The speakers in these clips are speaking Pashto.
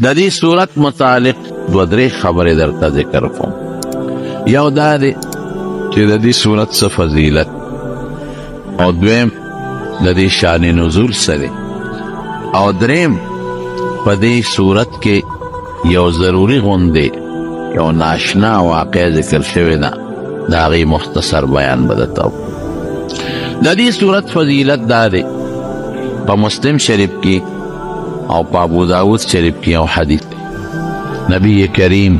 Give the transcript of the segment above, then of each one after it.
د دې صورت متعلق دوه درې خبرې درته ذکر کوم. یو دا دی چې د دې صورت څه فضیلت، او دویم د دې شان نزول څه دی، او دریم په دې صورت کې یو ضروري غوندې یو ناشنا واقع ذکر شوی ده، د هغې مختصر بیان به درته وکړو. د دې صورت فضیلت دا دی، په مسلم شریف کې او په ابو داود شریف کې یو حدیث دی. نبی کریم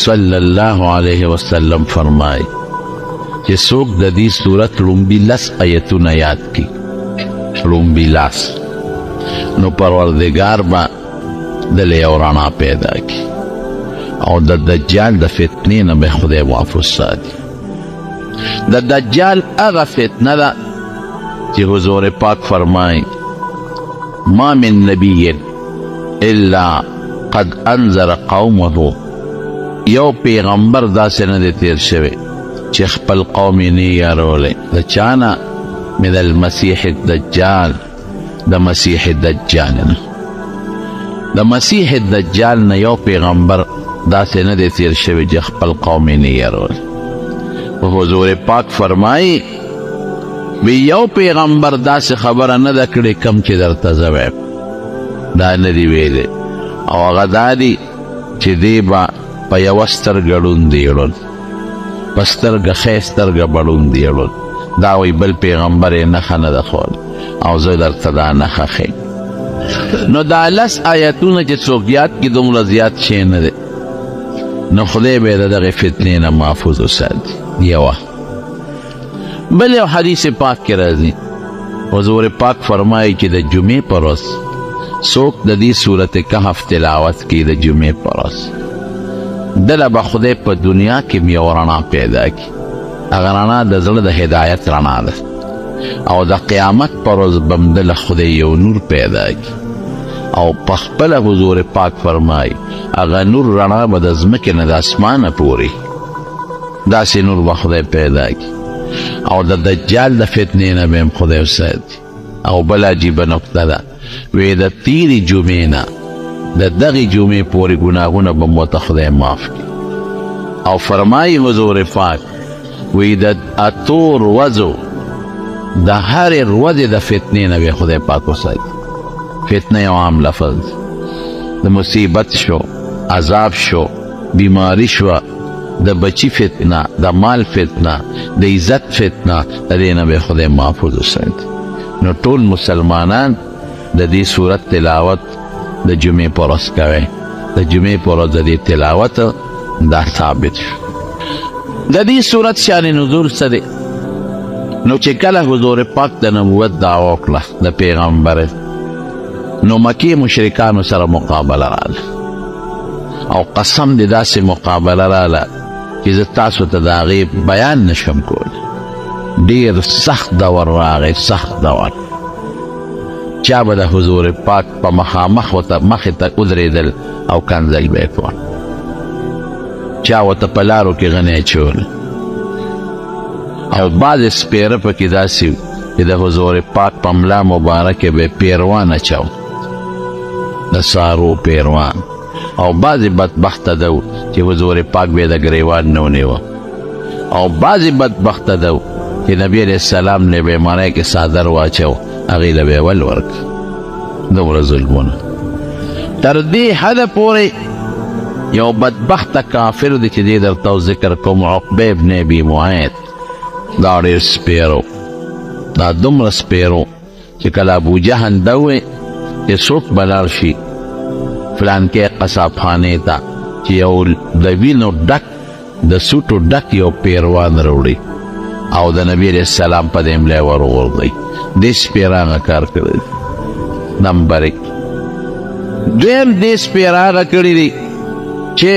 صلی الله علیه وسلم فرمای چې څوک د دې صورت لومبي لس آیتونه یاد کړي، لومبي لس، نو پروردګار به دله یو رڼا پیدا کړي او د دجال د فتنې نه به خدای محفوظ ساتي. د دجال هغه فتنه ده چې حضور پاک فرمای ما من نبی الا قد انذر قومه، یو پیغمبر داسې نه دی تیر شوی چې خپل قوم یې نه یارولی. د چانه؟ من المسیح الدجال، د مسیح الدجال نه، د مسیح الدجال نه یو پیغمبر داسې نه دی تیر شوی چې خپل قوم یې نه یارولی. حضور پاک فرمایي وی یو پیغمبر داسې خبره نه ده کړې کم چې درته زه وایم، دا نه دی ویلی، او هغه دا دی چې دی به په یوه سترګه ړوند دی ړوند، په سترګه ښی سترګه به ړوند دی ړوند. دا وی بل پیغمبر یې نښه نه ده ښودلې، او زه درته دا نښه ښیم. نو دا لس آیتونه چې څوک یاد کړي دومره زیات شی نه دی، نو خدای به یې د دغې فتنې نه محفوظ وساتي. یوه بل یو حدیث پاک کې راځي، حضور پاک فرمایي چې د جمعې په ورځ څوک د دې صورت کهف تلاوت کوي، د جمعې په ورځ دله به خدای په دنیا کې یو رڼا پیدا کړي، هغه رڼا د زړه د هدایت رڼا ده، او د قیامت په ورځ به هم دله خدای یو نور پیدا کړي، او په خپله حضور پاک فرمایي هغه نور رڼا به د ځمکې نه د اسمانه پورې داسې نور به خدای پیدا کړي، او د دجال د فتنې نه به هم خدای وساتي. او بل عجیبه نکته ده، وی د تیرې جمعې نه د دغې جمعې پورې ګناهونه به مو ته خدای معاف کړي. او فرمایي حضور پاک وی د اتو ورځو د هرې ورځې د فتنې نه به خدای پاک وساتي. فتنه یو عام لفظ، د مصیبت شو، عذاب شو، بیماری شو، د بچی فتنه، د مال فتنه، د عزت فتنه، د دې نه به خدای محفوظ وساتي. نو ټول مسلمانان د دې صورت تلاوت د جمعې په ورځ کوي، د جمعې په ورځ د دې تلاوت دا ثابت شو. د دې صورت شان نزول څه دی؟ نو چې کله حضور پاک د نبوت دعوا وکړه د پیغمبر، نو مکې مشرکانو سره مقابله راغله، او قسم دې داسې مقابله راغله چې زه تاسو ته د هغې بیان نشم کولی. ډېر سخت دور راغی، سخت دور. چا به د حضور پاک په مخامخ ورته مخې ته ودرېدل او کنځل به یې کول، چا ورته په لارو کې غنی اچول، او بعضې سپېره پکې داسې و چې د حضور پاک په ملا مبارکې به یې پیروان اچو، د سارو پیروان. او بعضې بدبخته ده چې حضور پاک به یې د ګریوان نه ونیوه، او بعضې بدبخته ده چې نبی علیه السلام نه به یې مړی کې څادر واچو، هغې له به یې ول ورکړ. دومره ظلمونه تر دې حده پورې یو بدبخته کافر دی چې دې درته ذکر کوم، عقبه ابن ابي معیط، دا ډېر سپیرو، دا دومره سپیرو چې کله ابوجهل ده ووی چې څوک به لاړ شي فلانکې قصابخانې ته چې یو د وینو ډک د سوټو ډک یو پیروان راوړي، او د نبي علیه السلام په دې ملا ور وغورځوي. دې سپیر هغه کار کړی دی. نمبر 1 دویم دې سپیر هغه کړی دی چې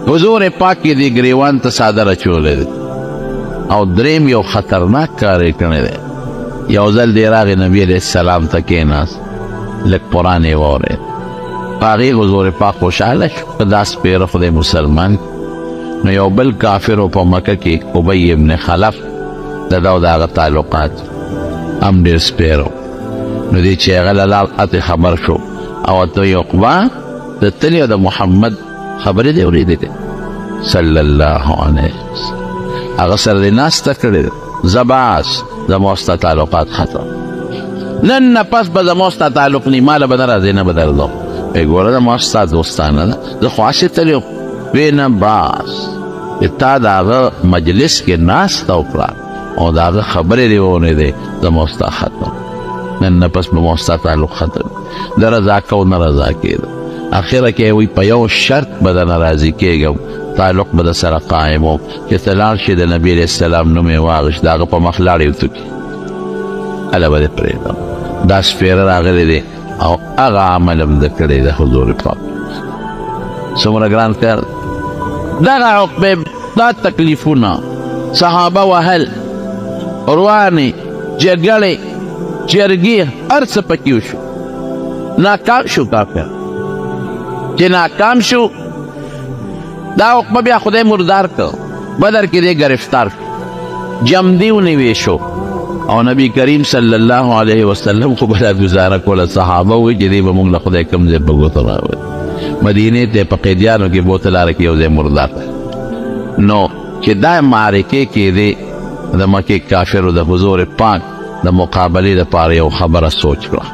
حضور پاک یې دې ګریوان ته څادر اچولی دی. او دریم یو خطرناک کار یې کړی دی. یو ځل دې راغی نبي علیه السلام ته کېناست، لږ قرآن یې واورېد، په هغې حضور پاک خوشحاله شو که دا سپیره خدای مسلمان. نو یو بل کافر په مکه کې ابی ابن خلف، د ده او د هغه تعلقات هم ډېر سپیرو. نو دې چې هغه له لال اتې خبر شو، او ته یې عقبه د تلی او د محمد خبرې دی اورېدلې صلی الله علیه وسلم. هغه سره دې ناسته کړې زباس زما ستا تعلقات ختم، نن نه پس به زما ستا تعلق نی، ماله به نه راځې نه به درځم. وی ګوره زما ستا دوستانه ده، زه خو هسې تللی وم. وی نه بس چې تا د هغه مجلس کې ناسته وکړه او د هغه خبرې دې واورېدې، زما ستا ختم، نن نه پس به ما ستا تعلق ختم. د رضا کو نه رضا کېده، اخره کې وی په یو شرط به درنه راضي کېږم، تعلق به در سره قایم وم چې ته لاړ شې د نبي علیه السلام نوم یې واغېست، د هغه په مخ لاړې وتکي، هله به دې پرېږدم. دا سپېره راغلی دی او هغه عمل هم ده کړی د حضور پاک. څومره ګران کار دغه عقبې دا تکلیفونه صحابه وهل، روانې جګړې جرګې هر څه پکې وشو. ناکام شو کافر، چې ناکام شو دا عقبه بیا خدای مردار که، بدر کې دی گرفتار شو، جمدی ونیوی شو او نبی کریم صلی الله علیه وسلم خو بلا گزاره کوله. صحابه وی چې دی به موږ له خدای کوم ځای په ګوته راوړي، مدینې ته په قیدیانو کې بوته لاره کې یو ځای مردار نو چې دا معرکې کې دی د مکې کافرو د حضور پاک د مقابلې دپاره یو خبره سوچ کړه.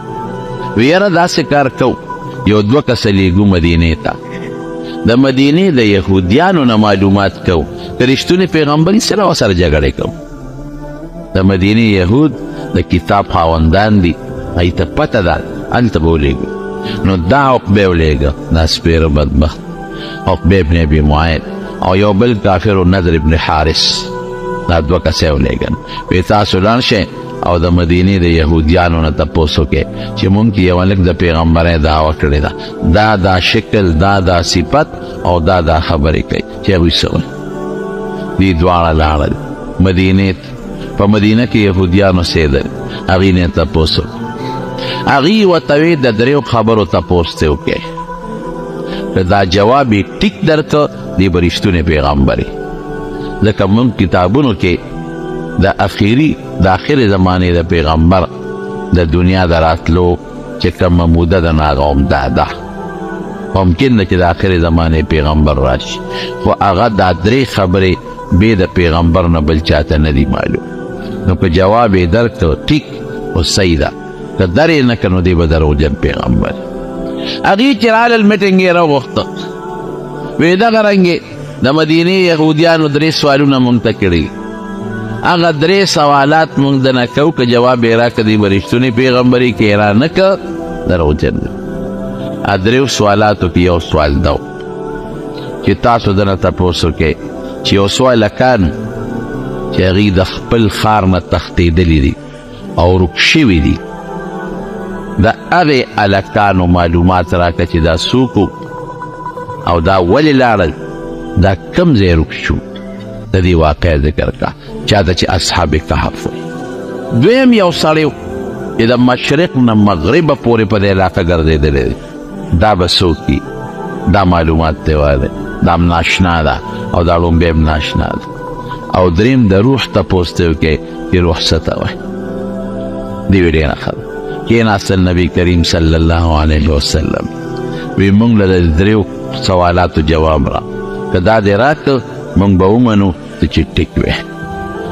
وی یاره داسې کار کو، یو دوه کسه لیږو مدینې ته، د مدینې د یهودیانو نه معلومات کو که رښتونې پیغمبري سره ورسره جګړې کوو. د مدینې یهود د کتاب خاوندان دي، هغوی ته پته ده، هلته به ولېږو. نو دا عقبه ولېږه، دا سپېره بدبخت عقبه ابن ابي معاید او یو بل کافر نضر ابن حارث، دا دوه کسه یې ولېږل. وی تاسو لاړ شئ او د مدینې د یهودیانو نه تپوس وکړئ چې مونږ کې یو هلک د پیغمبرۍ دعوه کړې ده، دا شکل دا صفت او دا خبرې کوي چې هغوی څه وایي. دې دواړه لاړل مدینې ته. په مدینه کې یهودیانو اوسېدل، هغوی نه تپوس وکړ. هغوی ورته وی د دریو خبرو تپوس ترې وکړئ، که دا جواب یې ټیک درکړه دی به رښتونی پیغمبر یې. ځکه مونږ کتابونو کې د آخرې زمانې د پیغمبر د دنیا د راتلو چې کومه موده ده نو هغه همدا ده. ممکن ده چې د آخرې زمانې پیغمبر راشي، خو هغه دا درې خبرې بې د پیغمبر نه بل چاته نه دي معلوم. نو که جواب یې درکړه ټیک او صحیح ده، که درې نه کړه نو دی به دروغجن پیغمبر. هغوی چې رالل میټینګ یې راوغوښته، وی دغه رنګې د مدینې یهودیانو درې سوالونه مونږ ته کړي، هغه درې سوالات مونږ د نه کوو، که جواب یې راکړه دی به رښتونی پیغمبري، که یې را نه کړه دروغجن دی. دریو سوالاتو کې یو سوال ده چې تاسو دنه تپوس وکئ چې یو څو هلکان چې هغوی د خپل ښار نه تښتېدلي دي او ورک شوي دي، د هغې هلکانو معلومات راکړه چې دا څوک او دا ولې لاړل، دا کوم ځای ورک شو، د دې واقع ذکر کړه چاته چې اصحاب کهف وایي. دویم یو سړی و چې د مشرق نه مغربه پورې په دې علاقه ګرځېدلی دی، دا به څوک وي، دا معلومات ته وایي، دا هم ناشنا ده او دا ړومبی هم ناشنا ده. او دریم د روح تپوس ته وکړئ چې روح څه ته وایي. دې وی ډېره ښه ده. کېناستل نبي کریم صلی الله علیه وسلم، وی موږ له د دریو سوالاتو جواب را، که دا دې راکړه موږ به ومنو ته چې ټیک وې،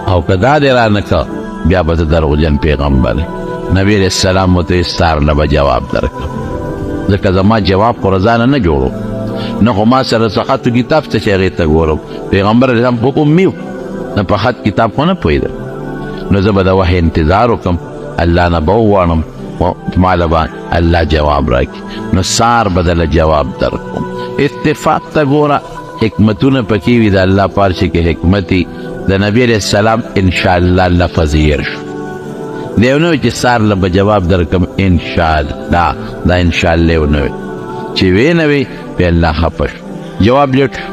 او که دا دې را نه کړه بیا به ته دروغجن پیغمبر یې. نبي علیه السلام ورته سار نه به جواب درکړه، ځکه زما جواب خو رضانه نه جوړو، نه خو ما سره څه خط کتاب ته چې هغې ته ګورم. پیغمبر علیه السلام خو امي و، نه په خط کتاب خو نه پوهېده. نو زه به د وحی انتظار وکړم، الله نه به وغواړم ماله به الله جواب راکړي، نو سار به دله جواب درکړم. اتفاق ته ګوره، حکمتونه پکې وي د الله پارچې کې حکمت وي. د نبي علیه السلام انشاءالله لفظ هیر شو، دی ونه وی چې سار له به جواب درکړم انشاءالله، دا انشاءالله ونه وی چې وی نه وی بیا الله خفه شو، جواب لیټ شو.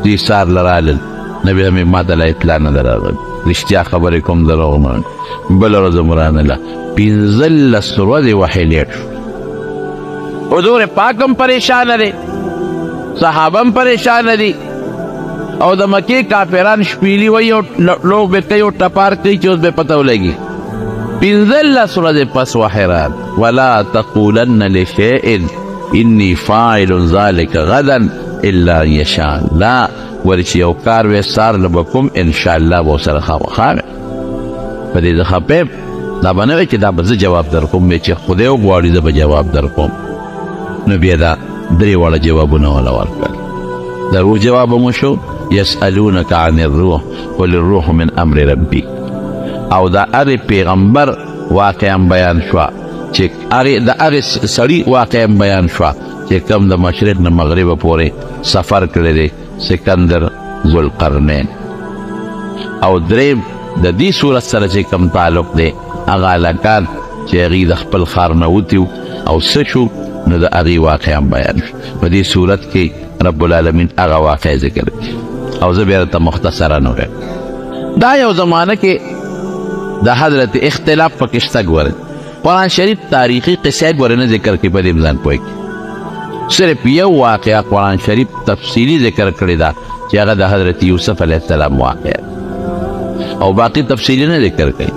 دوی سار له رالل، نبي هم ما ته لا اطلاع نه ده راغلې، رښتیا خبرې کوم دروغ نه. بله ورځ مو رانله، 15 ورځې وحی لیټ شو. حضور پاک هم پریشانه دی، صحابه هم پریشانه دي، او د مکې کافران شپیلي وایي او لوږ به کوي او ټپار کوي چې اوس به پته ولګي. 15 ورځې پس وحی راغی، ولا تقولن لشیء انی فاعل ذلک غدا الا ان یشاء الله ولی چې یو کار وې سار نه به کوم انشاءالله به ورسره خامخا په دې زه خفه دا به نه وي چې دا به زه جواب در کوم چې خدای وغواړي زه به جواب در کوم نو بیا دا درې واړه جوابونه وله ورکړل د روح جواب مو شو یسألونک عن الروح قل الروح من امر ربی او دا هر پیغمبر واقعا بیان شوه چې د هغې سړي واقعا بیان شوه چې کوم د مشرق نه مغربه پورې سفر کړی دی سکندر ذوالقرنین او دریم د دې صورت سره چې کوم تعلق دی هغه هلکان چې هغوی د خپل ښار نه وتي او څه شو نو د هغې واقعا بیان شو په دې صورت کې رب العالمین هغه واقع ذکر کړي او زه بیا درته مختصرا ووایم دا یو زمانه کې د حضرت اختلاف پکې شته ګورئ قرآن شریف تاریخي قصې ګورئ نه ذکر کړي په دې ځان پوه کړي صرف یو واقعه قرآن شریف تفصیلي ذکر کړې ده چې هغه د حضرت یوسف علیه السلام واقعه او باقي تفصیلي نه ذکر کړي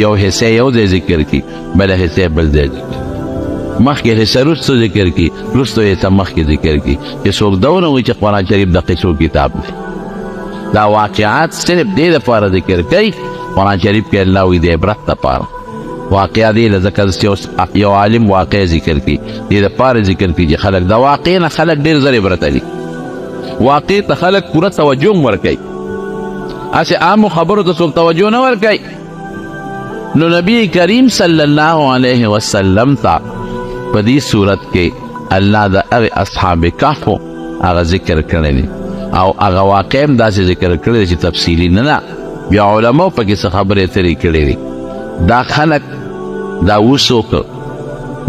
یو حصه یو ځای ذکر کړي بله حصه بل ځای ذکر مخکې حصه وروسته ذکر کړي وروسته حصه مخکې ذکر کړي چې څوک دا ونه وایي چې قرآن شریف د قصو کتاب دی دا واقعات صرف دې دپاره ذکر کوي قرآن شریف کې الله وایي د عبرت دپاره واقعه دی ځکه یو عالم واقع ذکر کړي دې دپاره ذکر کړي چې خلک د واقع نه خلک ډېر زر عبرت لي واقع ته خلک پوره توجه هم ورکوي هسې عامو خبرو ته څوک توجه نه ورکوي نو نبی کریم صلی الله علیه وسلم ته په دې صورت کې الله د هغې اصحاب کهفو هغه ذکر کړی دی او هغه واقع هم داسې ذکر کړی دی چې تفصیلي نه ده بیا علماو پکې څه خبرې اترې کړې دي دا خلک دا وڅوک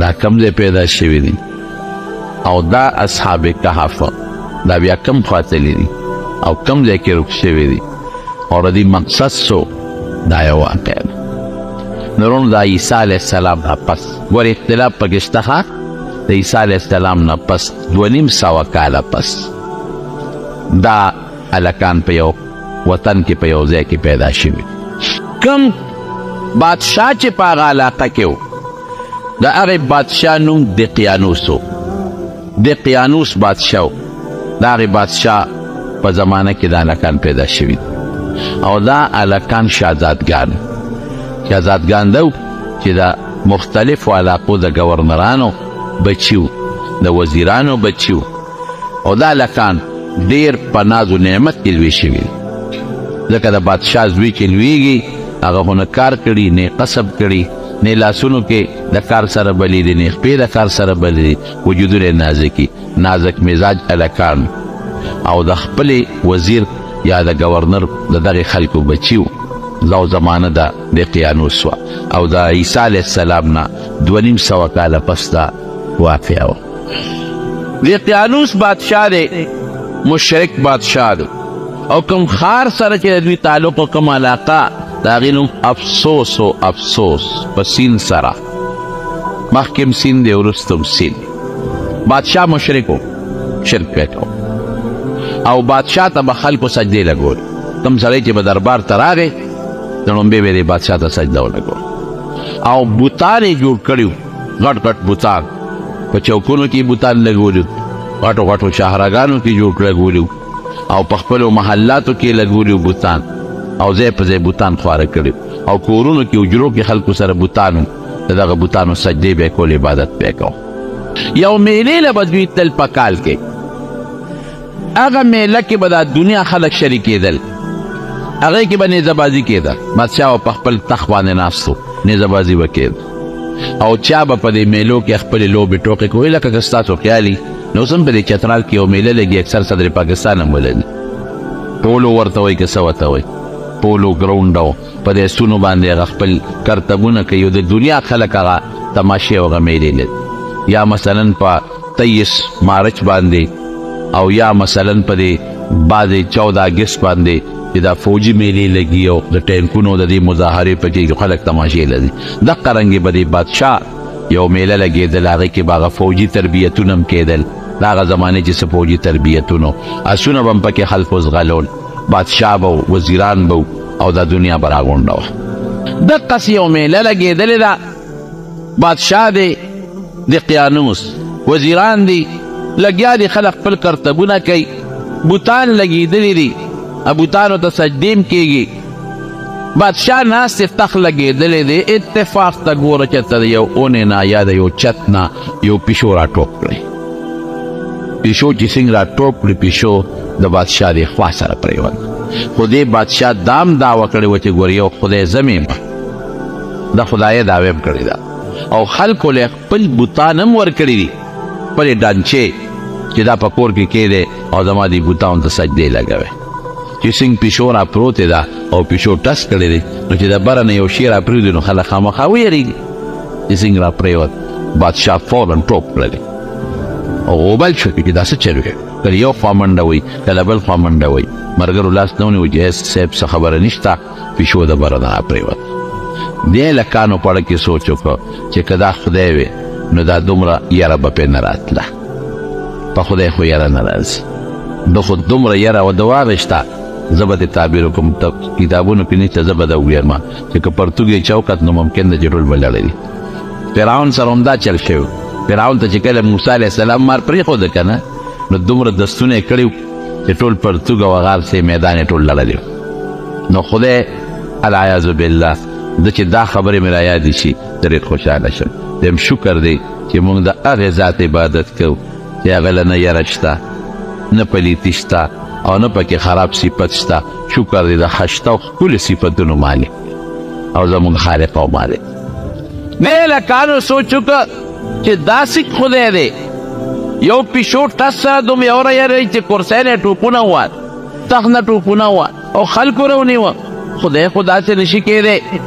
دا کم ځای پیدا شوي دي او دا اصحاب کهف دا بیا کم خواته دي او کم ځای کې رک شوي دي او د دې مقصد څو دا یو واقع ده نورونو د عیسی علیه السلام نه پس ګورې اختلاف پکې شته د عیسی علیه السلام نه پس 2.5 کاله پس دا هلکان په یو وطن کې په یو ځای کې پیدا شوي کم بادشاه چې په هغه علاقه کې و د هغې بادشاه نوم دقیانوس و دقیانوس بادشاه و د هغې بادشاه په زمانه کې دا هلکان پیدا شوي او دا هلکان شهزادګان دو چې د مختلفو علاقو د گورنرانو بچي و د وزیرانو بچي و او دا هلکان ډېر په ناز و نعمت کې لوی شوي ځکه د بادشاه زوی چې لویږي هغه خو نه کار کړي نه قصب کړي نه لاسونو کې د کار سره بلی دي نه خپې د کار سره بلی دي وجودونه نازک مزاج هلکان او د خپلې وزیر یا د گورنر د دغې خلکو بچي و دا زمانه د دقیانوس وه او د عیسی علیه السلام نه 2.5 کاله پس دا واقعه وه دقیانوس بادشاه دی مشرک بادشاه دی او کوم ښار سره چې د دوی تعلق او کوم علاقه د هغې نوم افسوس و افسوس په سین سره مخکې سین دی وروسته سین بادشاه مشرک و شرک پې کو او بادشاه ته به خلکو سجدې لګول کوم سړی چې به دربار ته راغی د لومبې به یې بادشاه ته سجده ولګول او بوتان یې جوړ کړي وو غټ غټ بوتان په چوکونو کې بوتان لګولي غټو غټو شهرګانو کې جوړ لګولي او په خپلو محلاتو کې لګولي بوتان او ځای په ځای بوتان خواره کړي او کورونو کې حجرو کې خلکو سره بوتان د دغه بوتانو سجدې به یې کول عبادت به یې کو یو میلې له به دوی تل په کال کې هغه میله کې به د دنیا خلک شریکېدل هغې کې به نیزهبازي کېده بادشاه په خپل تخت باندې ناست و نیزهبازي به کېده او چا به په دې میلو کې خپلې لوبې ټوکې کوي لکه که ستاسو خیالي نو اوس هم په دې چترال کې یو میله لګي اکثر صدر پاکستان هم ولري پولو ورته وایي که څه ورته وایي پولو ګراونډ او په دې اسونو باندې هغه خپل کرتبونه کوي او د دنیا خلک هغه تماشې او هغه میلې لري یا مثلا په 23 مارچ باندې او یا مثلا په دې بعد 14 اګست باندې چې دا فوجي میلې لګي او د ټینکونو د دې مظاهرې پکې خلک تماشې لري دقه رنګې به دې بادشاه یو میله لګېدل هغې کې به هغه فوجي تربیتونه هم کېدل د هغه زمانې چې څه فوجي تربیتونو اسونه به هم پکې خلکو زغلول بادشاه به وزیران به او دا دنیا به راغونډه وه دقسې یو میله لګېدلې ده بادشاه دی دقیانوس وزیران دي لګیا دي خلک خپل کرتبونه کوي بوتان لګېدلي دي بوتانو ته سجدې کېږي بادشاه ناست تخت لګېدلی دی اتفاق ته ګوره چېرته د یو اونې نه یا د یو چت نه یو پیشو راټوپ کړی پیشو چې څنګه راټوپ کړي پیشو د بادشاه د خوا سره پرېوت خو دې بادشاه دام دعوه کړې وه چې ګوره یو خدای زه یم د خدایه دعوه م کړې ده او خلکو له خپل بوتان هم ورکړي دي خپلې ډانچې چې دا په کور کې کېدی او زما دې بوتانو ته سجدې لګوي چې څنګه پیشو را پروتې ده او پیشو ټس کړی دی نو چې د بره نه یو شی را پرېږدي نو خلک خامخا ویرېږي چې څنګه را پرېوت بادشاه فورا ټوپ کړلی او غوبل شو چې دا څه چل وی کله یو خوا منډه وی کله بل خوا منډه وی ملګرو لاس نه ونیو چې صاحب څه خبره نشته پیشو د بره نه را پرېوت دې لکانو په اړه کې سوچ وکړو چې که دا خدای وي نو دا دومره یره به پرې نه راتله په خدای خو یره نه راځي د خو دومره یره او دوا شته زه به دې تعبیر وکړم کتابونو کې نشته زه به ده ووایم چې که پرتوګ یې چوکت نو ممکن ده چې ټول به لړی فرعون سره همدا چل شوی فرعون ته چې کله موسی علیه السلام مار پرېښوده که نه نو دومره دستونه یې کړي چې ټول پرتوګ او غار سې میدان یې ټول لړلی نو خدای العیاذ بالله د چې دا خبرې مې رایادې شي ډېر خوشحاله شم دیم شکر دی چې موږ د هغې ذات عبادت کوو چې هغه له نه یره شته نه پلیتي شته او نه پکې خراب صفت شته شکر دی د ښایسته او ښکلو صفتونو مالک او زموږ خالق او مالک مې لکانو سوچ وکړه چې داسې خدای دی یو پیشو ټس سره دومره یوره یری چې کرسۍ نه ټوپونه ووات تخت نه ټوپونه ووات او خلکو راونیوه خدای خو داسې نشي کېدی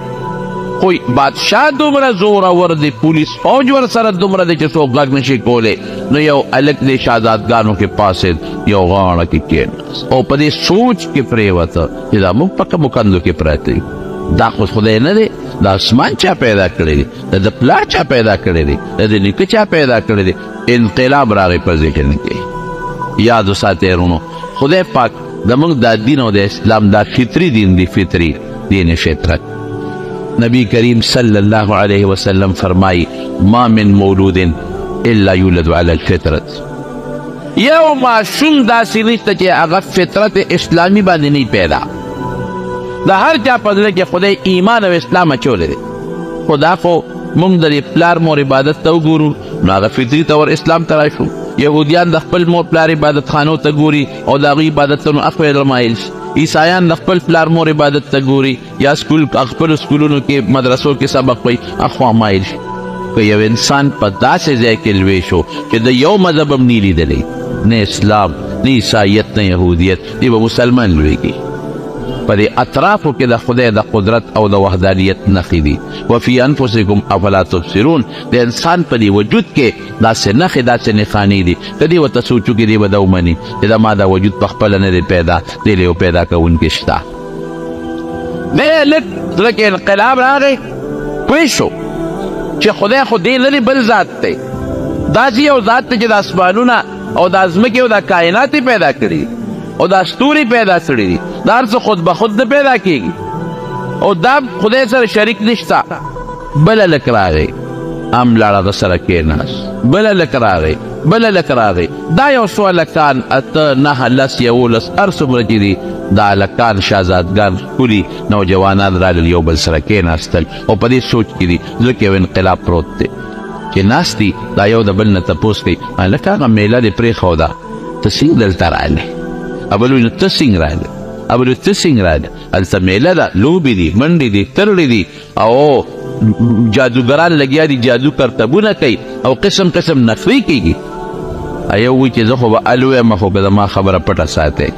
خو بادشاه دومره زورور دی پولیس فوج ورسره دومره دی چې څوک غږ نشي کولی نو یو هلک دی شهزادګانو کې پاسېد یو غاړه کې کېناست او په دې سوچ کې پرېوته چې دا موږ په کومو کندو کې پراته یو دا خو خدای نه دی دا اسمان چا پیدا کړی دی د پلار چا پیدا کړی دی د نیکه چا پیدا کړی دی انقلاب راغی په ذهن کې یاد وساتئ ورونو خدای پاک زموږ دا دین او د اسلام دا فطري دین دی فطري دین فطرت نبی کریم صلی اللہ علیہ وسلم فرمائی ما من مولود الا یولد علی الفطرت یو معصوم داسې نشته چې هغه فطرت اسلامي باندې نه پیدا د هر چا په زړه کې خدای ایمان او اسلام اچولی دی خو دا خو موږ د پلار مور عبادت ته وګورو نو هغه فطري طور اسلام ته راشو یهودیان د خپل مور پلار عبادت خانو ته ګوري او د هغوی عبادتونو اخوی مایل شي عیسایان د خپل پلار مور عبادت ته ګوري یا خپلو سکولونو کې مدرسو کې سبق وایي اخوا مایل شي که یو انسان په داسې ځای کې لوی شو چې د یو مذهب هم نه لیدلی نه اسلام نه عیسایت نه یهودیت دی به مسلمان لویږي په دې اطرافو کې د خدای د قدرت او د وحدانیت نښې دي وفي انفسکم افلا تبصرون د انسان په دې وجود کې داسې نښې داسې نښانې دي که دې ورته سوچ وکړي دې به دا ومني چې د ما دا وجود په خپله نه دی پیدا دی له یو پیدا کوونکي شته دی لږ زړه کې انقلاب راغی پوه شو چې خدای خو دې لري بل ذات دی داسې یو ذات دی چې د اسمانونه او د ځمکې او د کائنات پیدا کړي او دا ستوري پیدا کړي دي دا هر څه خود به خود نه پیدا کېږي او دا خدای سره شریک نشته بله لک راغی ام لاړه هغه سره کېناست بله لک راغی بله لک راغی دا یو څو هلکان اته نهه لس یولس هر څومره چې دي دا هلکان شهزادګان ښکلي نوجوانان راغلل یو بل سره کېناستل او په دې سوچ کې دي ځکه یو انقلاب پروت دی چې ناست دي دا یو د بل نه تپوس کوي هلکه هغه میله دې پرېښوده ته څنګه دلته راغلی ابل وی نو ته څنګه راغلی ابل ته څنګه راغلی هلته میله ده لوبې دي منډې دي ترړې دي او جادوګران لګیا دي جادو کرتبونه کوي او قسم قسم نخرې کېږي یو وی چې زه خو به ال ویم خو که زما خبره پټه ساتئ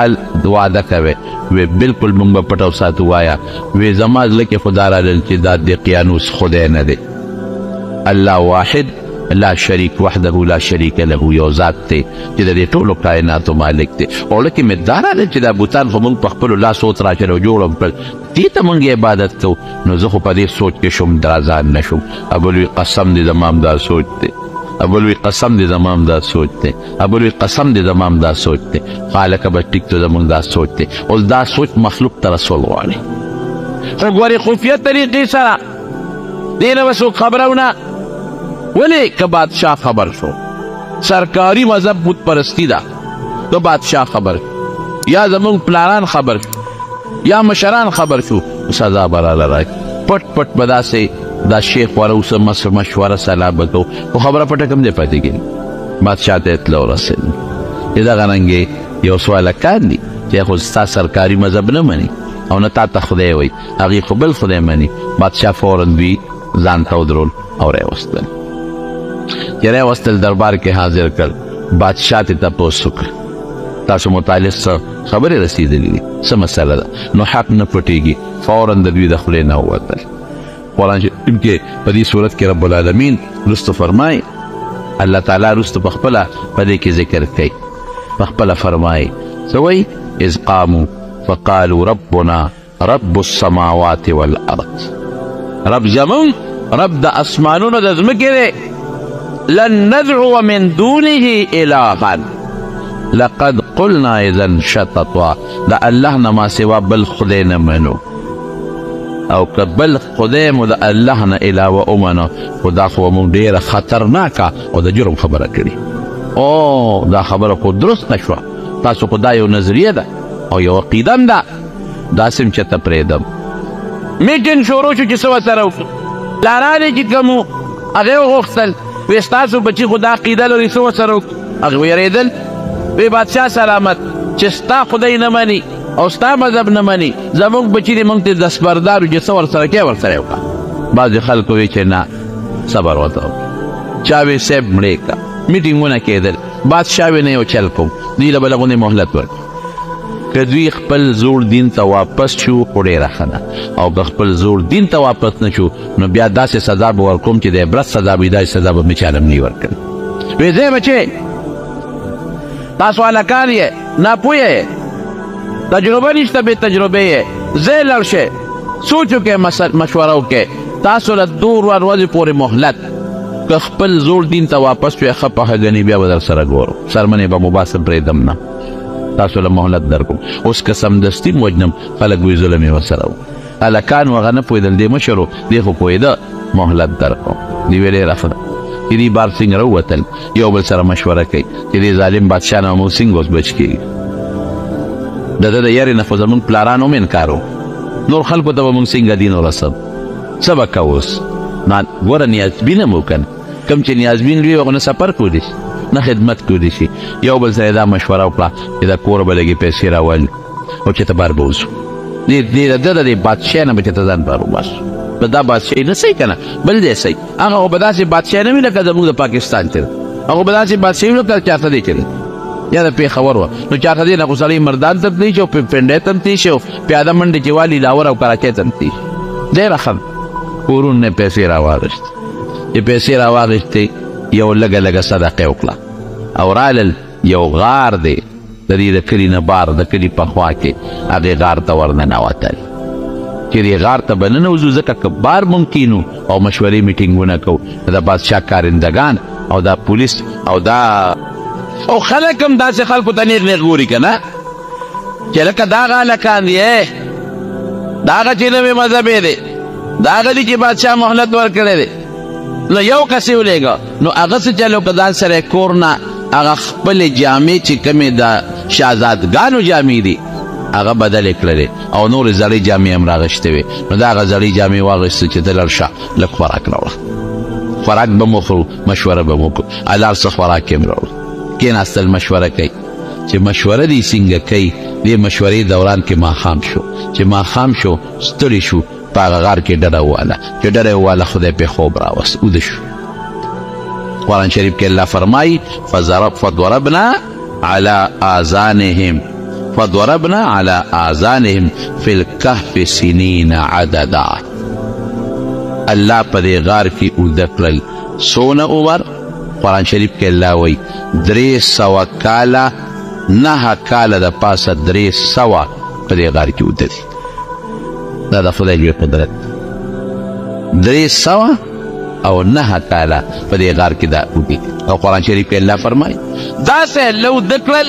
ال وعده کوئ وی بلکل موږ به پټه وساتو وایه وی زما زړه کې خو دا راغلل چې دا د قیانوس خدای نه دی الله واحد لا شریک وحده لا شریک له یو ذات دی چې د دې ټولو کائناتو مالک دی او لکه مې دا راغلی چې دا بوتان خو موږ په خپلو لاسو تراچل او جوړ کړل دې ته موږ عبادت کوو نو زه خو په دې سوچ کې شوم درازان نه شوم ابلوی قسم دې زما هم دا سوچ دی ابلوی قسم دې زما هم دا سوچ دی ابلوی قسم دې زما هم دا سوچ دی خالقه به ټیک تو زموږ دا سوچ دی اوس دا سوچ مخلوق ته رسول غواړي خو ګورې خفیه طریقې سره دې نه به څوک خبره ونه ولی که بادشاہ خبر شو سرکاری مذہب بت پرستی دا که بادشاہ خبر یا زمون پلانان خبر یا مشران خبر شو سزا براله راک پټ پټ بدا سے دا شیخ والا اوس مشوره سلا بکو خو خبره پټه کم دی پاتې کېږي بادشاہ ته اطلاع ورسېد دا غننګې یو سوال کان دي چې خو ستا سرکاري مذهب نه مني او نه تا ته خدای وایي هغې خو بل خدای مني بادشاہ فوراً دوی ځان ته ودرول او راوستل چې راوستل دربار کې حاضر کړ بادشاہ ته تپوس وکړ تاسو متعلق څه خبرې رسېدلې دي څه مسله ده نو حق نه پټېږي فوراً د دوی د خولې نه ووتل قرآن شریف کې په دې صورت کې رب العالمین رستو فرمایي الله تعالی رستو په خپله په دې کې ذکر کوي په خپله فرمایي څه وایي اذ قاموا فقالوا ربنا رب السماوات والارض رب زمون رب د اسمانونو د ځمکې دی لن ندعو من دونه الها لقد قلنا اذا شططا د الله نه ما سوا بل خدای نه منو او که بل خدای مو د الله نه علاوه ومنو خو دا خو مونږ ډېره خطرناکه او د جرم خبره کړې او دا خبره خو درست نه شوه تاسو خو دا یو نظریه ده او یو عقیده هم ده داسې م چېرته پرېږدم میټین شروع شو چې څه ورسره وکړو پلاران یې چې کوم وو هغې وغوښتل ویې ستاسو بچي خو دا عقیده لري څه ورسره وکړو هغې ویرېدل وی بادشاه سلامت چې ستا خدای نه مني او ستا مذهب نه مني زموږ بچي دې موږ ته دستبردار چې څه ورسره کوې ورسره یې وکړه بعضې خلکو وی چې نه صبر ورته وکړه چا وی صاحب مړې کړه میټینګونه کېدل بادشاه وی نه یو چل کوم دوی له به لغونې مهلت ورکړي که دوی خپل زوړ دین ته واپس شو خو ډېره ښه ده او که خپل زوړ دین ته واپس نه شو نو بیا داسې سزا به ورکوم چې د عبرت سزا به داسې سزا به مې چاله هم نه ورکړي وی ځای بچې تاسو هلکان یې ناپوهه یې تجربه نشته بې تجربې یې ځای لاړ شئ سوچ وکړئ مشوره وکړئ تاسو له 2 ورځې پورې مهلت که خپل زوړ دین ته واپس شوې ښه پخه ګڼي بیا به در سره ګورو سرمنې به مو باسم پرېږدم نه تاسو له مهلت درکوم اوس که سمدستي م وجنم خلک وایي ظلم یې ورسره و هلکان هغه نه پوهېدل دې مشر و دې خو پوهېده مهلت درکوم دې ویې ډېره ښه ده چې دې بار څنګه راووتل یو بل سره مشوره کوي چې دې ظالم بادشاه نه موږ څنګه اوس بچ کېږي د ده د یارې نه خو زموږ پلاران هم انکار و نور خلکو ته به موږ څنګه دین ورسوو څه به کوو اوس ګوره نیازبین هم وکړه کوم چې نیازبین وي هغه نه سفر کولی شي نه خدمت کولی شي یو بل سره دا مشوره وکړه چې دا کوره به لږې پیسې راولي او چې ته بار به وځو د ده د بادشاه نه به چې ته ځان بار وباسو به دا بادشاهي نه صحیح که نه بل دی صحیح هغه خو به داسې بادشاه نه وي لکه زموږ د پاکستان چې هغه به داسې بادشاهي وي لکه چاته دی چې یا د پېښور وه نو چاته دی نه خو سړی مردان ته تللی شي او پنډۍ ته هم تللی شي او پیاده منډې چې والي لاهور او کراچۍ ته هم تللی شي ډېره ښه کورونو نه پیسې راواغېستې چې پیسې راواغېستې یو لږه لږه صدقه وکړه او رالل یو غار دی د دې د کلي نه بار د کلي په خوا کې هغې غار ته ورننوتل چې دې غار ته به ننوځو ځکه که بار ممکن و او مشورې میټینګونه کوو د بادشاه کارندګان او دا پولیس او دا او خلک هم داسې خلکو ته نیغ نیغ ګوري که نه چې لکه دا هغه هلکان دي دا هغه چې نوې مذهبې دی دا هغه دي چې بادشاه مهلت ورکړی دی نو یو کس یې ولېږه نو هغه څه چل وکړه ځان سره یې کور نه هغه خپلې جامې چې کومې د شهزادګانو جامې دي هغه بدلې کړلې او نورې زړې جامې هم راغشتې وې نو دا هغه زړې جامې واغېستې چې ته لاړ شه لږ خوراک راوړه خوراک به م وخورو مشوره به م وکړو هلال څه خوراک یې هم راوړو کېناستل مشوره کوي چې مشوره دې څنګه کوي دې مشورې دوران کې ماښام شو چې ماښام شو ستړي شو په هغه غار کې ډډه وواله چې ډډه یې وواله خدای پې خوب راوست اوده شو قرآن شریف کې الله فرمایي فضربنا على آذانهم فضربنا على آذانهم في الكهف سنين عددا الله په دې غار کې اوده کړل څونه عمر قرآن شریف کې الله وایي 300 کاله 9 کاله د پاسه 300 په دې غار کې اوده دي دا د خدای لوی قدرت 300 او 9 کاله په دې غار کې دا اوده او قرآن شریف کې الله فرمایي داسې الله اوده کړل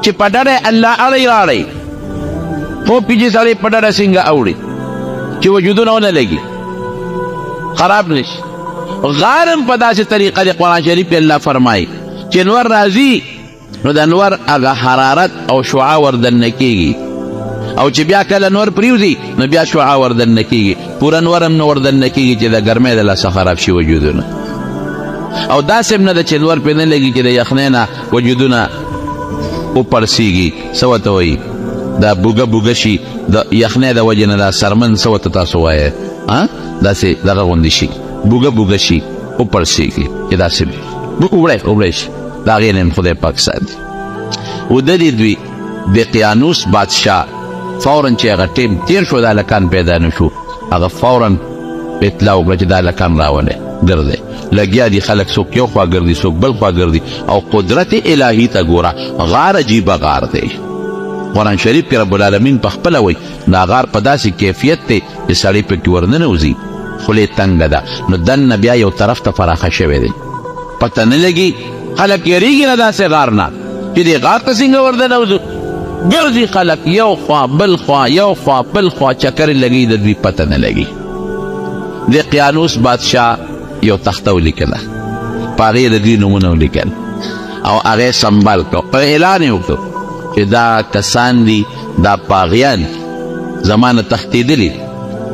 چې په ډډه الله اړی راړی خوب کې چې سړی په ډډه څنګه اوړي چې وجودونه ونه لګي خراب نشي غارم په داسې طریقه د قرآن شریف کې الله فرمایي چې نور راځي نو د نور هغه حرارت او شعاع وردننه کېږي او چې بیا کله نور پریوځي نو بیا شعاع وردننه کېږي پوره نور هم نه وردننه کېږي چې د ګرمۍ د لاسه خراب شي وجودونه او داسې هم نه ده چې نور پرې نه لګي چې د یخنۍ نه وجودونه وپړسېږي څه ورته وایي دا بوګه بوګه شي د یخنۍ د وجې نه دا سرمن څه ورته تاسو وایئ داسې دغه غوندې شي بوګه بوګه شي وپړسېږي چې داسې وړی شي د هغې نه خدای پاک ساتي ودلې دوی د قیانوس بادشاه فورا چې هغه ټیم تیر شو دا هلکان پیدا نه شو هغه فورا اطلاع وکړه چې دا هلکان راولی ګرځئ لګیا دي خلک څوک یو خوا ګرځي څوک بل خوا ګرځي او قدرت الهي ته ګوره غار عجیبه غار دی قرآن شریف کې رب العالمین په خپله وایي دا غار په داسې کیفیت دی چې سړی پکې ورننوځي خولې تنګه ده نو دننه بیا یو طرف ته فراخه شوی دی پته نه لګي خلک یریږي نه داسې غار نه چې دې غار ته څنګه ورننوځو ګرځي خلک یو خوا بل خوا یو خوا بل خوا چکرې لګي د دوی پته نه لګي د قیانوس بادشاه یو تخته ولیکله په هغې د دوی نومونه ولیکل او هغې سنبال کړو اعلان یې وکړو چې دا کسان دي دا پاغیان زما نه تښتېدلي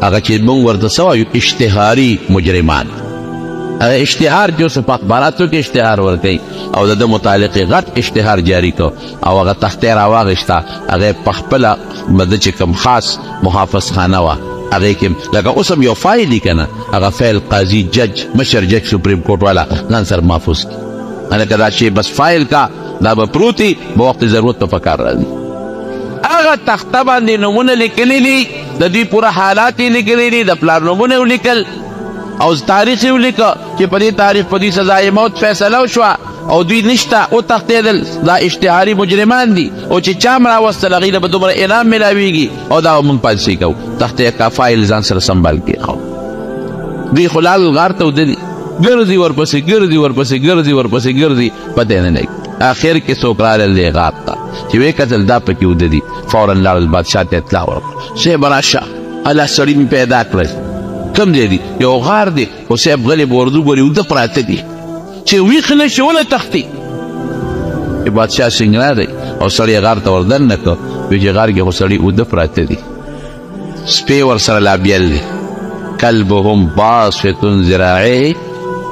هغه چې موږ ورته څه وایو اشتهاري مجرمان هغه اشتهار چې اوس په اخباراتو کې اشتهار ورکوي او د ده متعلق یې غټ اشتهار جاري کړو او هغه تختې راواغېسته هغه په خپله د چې کوم خاص محافظ خانه وه هغې کې لکه اوس هم یو فایل دي که نه هغه فایل قاضي جج مشر جج سپریم کورټ والا ځان سره محفوظ کړي هلکه دا شی بس فایل کا دا به پروتي به وخت ضرورت په پکار راځي هغه تخته باندې نومونه لیکلي دي د دوی پوره حالات یې لیکلي دي د پلار نومونه یې ولیکل او تاریخ یې ولیکه چې په دې تاریخ په دوی سزای موت فیصله وشوه او دوی نشته وتښتېدل دا اشتهاري مجرمان دي او چې چا م راوستل هغوی له به دومره انعام میلاویږي او دا به مونږ پالیسي کوو تختې کا فایل ځان سره سنبال کېښو دوی خو لال غار ته ودلي ګرځي ورپسې ګرځي ورپسې ګرځي ورپسې ګرځي پته یې نه لګي آخر کې څوک راغلل دې غار ته چې ویې کتل دا پکې وده دي فورا لاړل بادشاه ته اطلاع ورکړه صاحب راشه الله سړي مې پیدا کړل کوم ځای دی یو غار دی خو صاحب غلی به ورځو ګورې اوده پراته دي چې ویښ نه شي ونه تښتي چې بادشاه څنګه دی او سړی یې غار ته وردننه کړ وایي چې غار کې خو سړي اوده پراته دي سپی ورسره لا بیل دی کلبهم باسط ذراعیه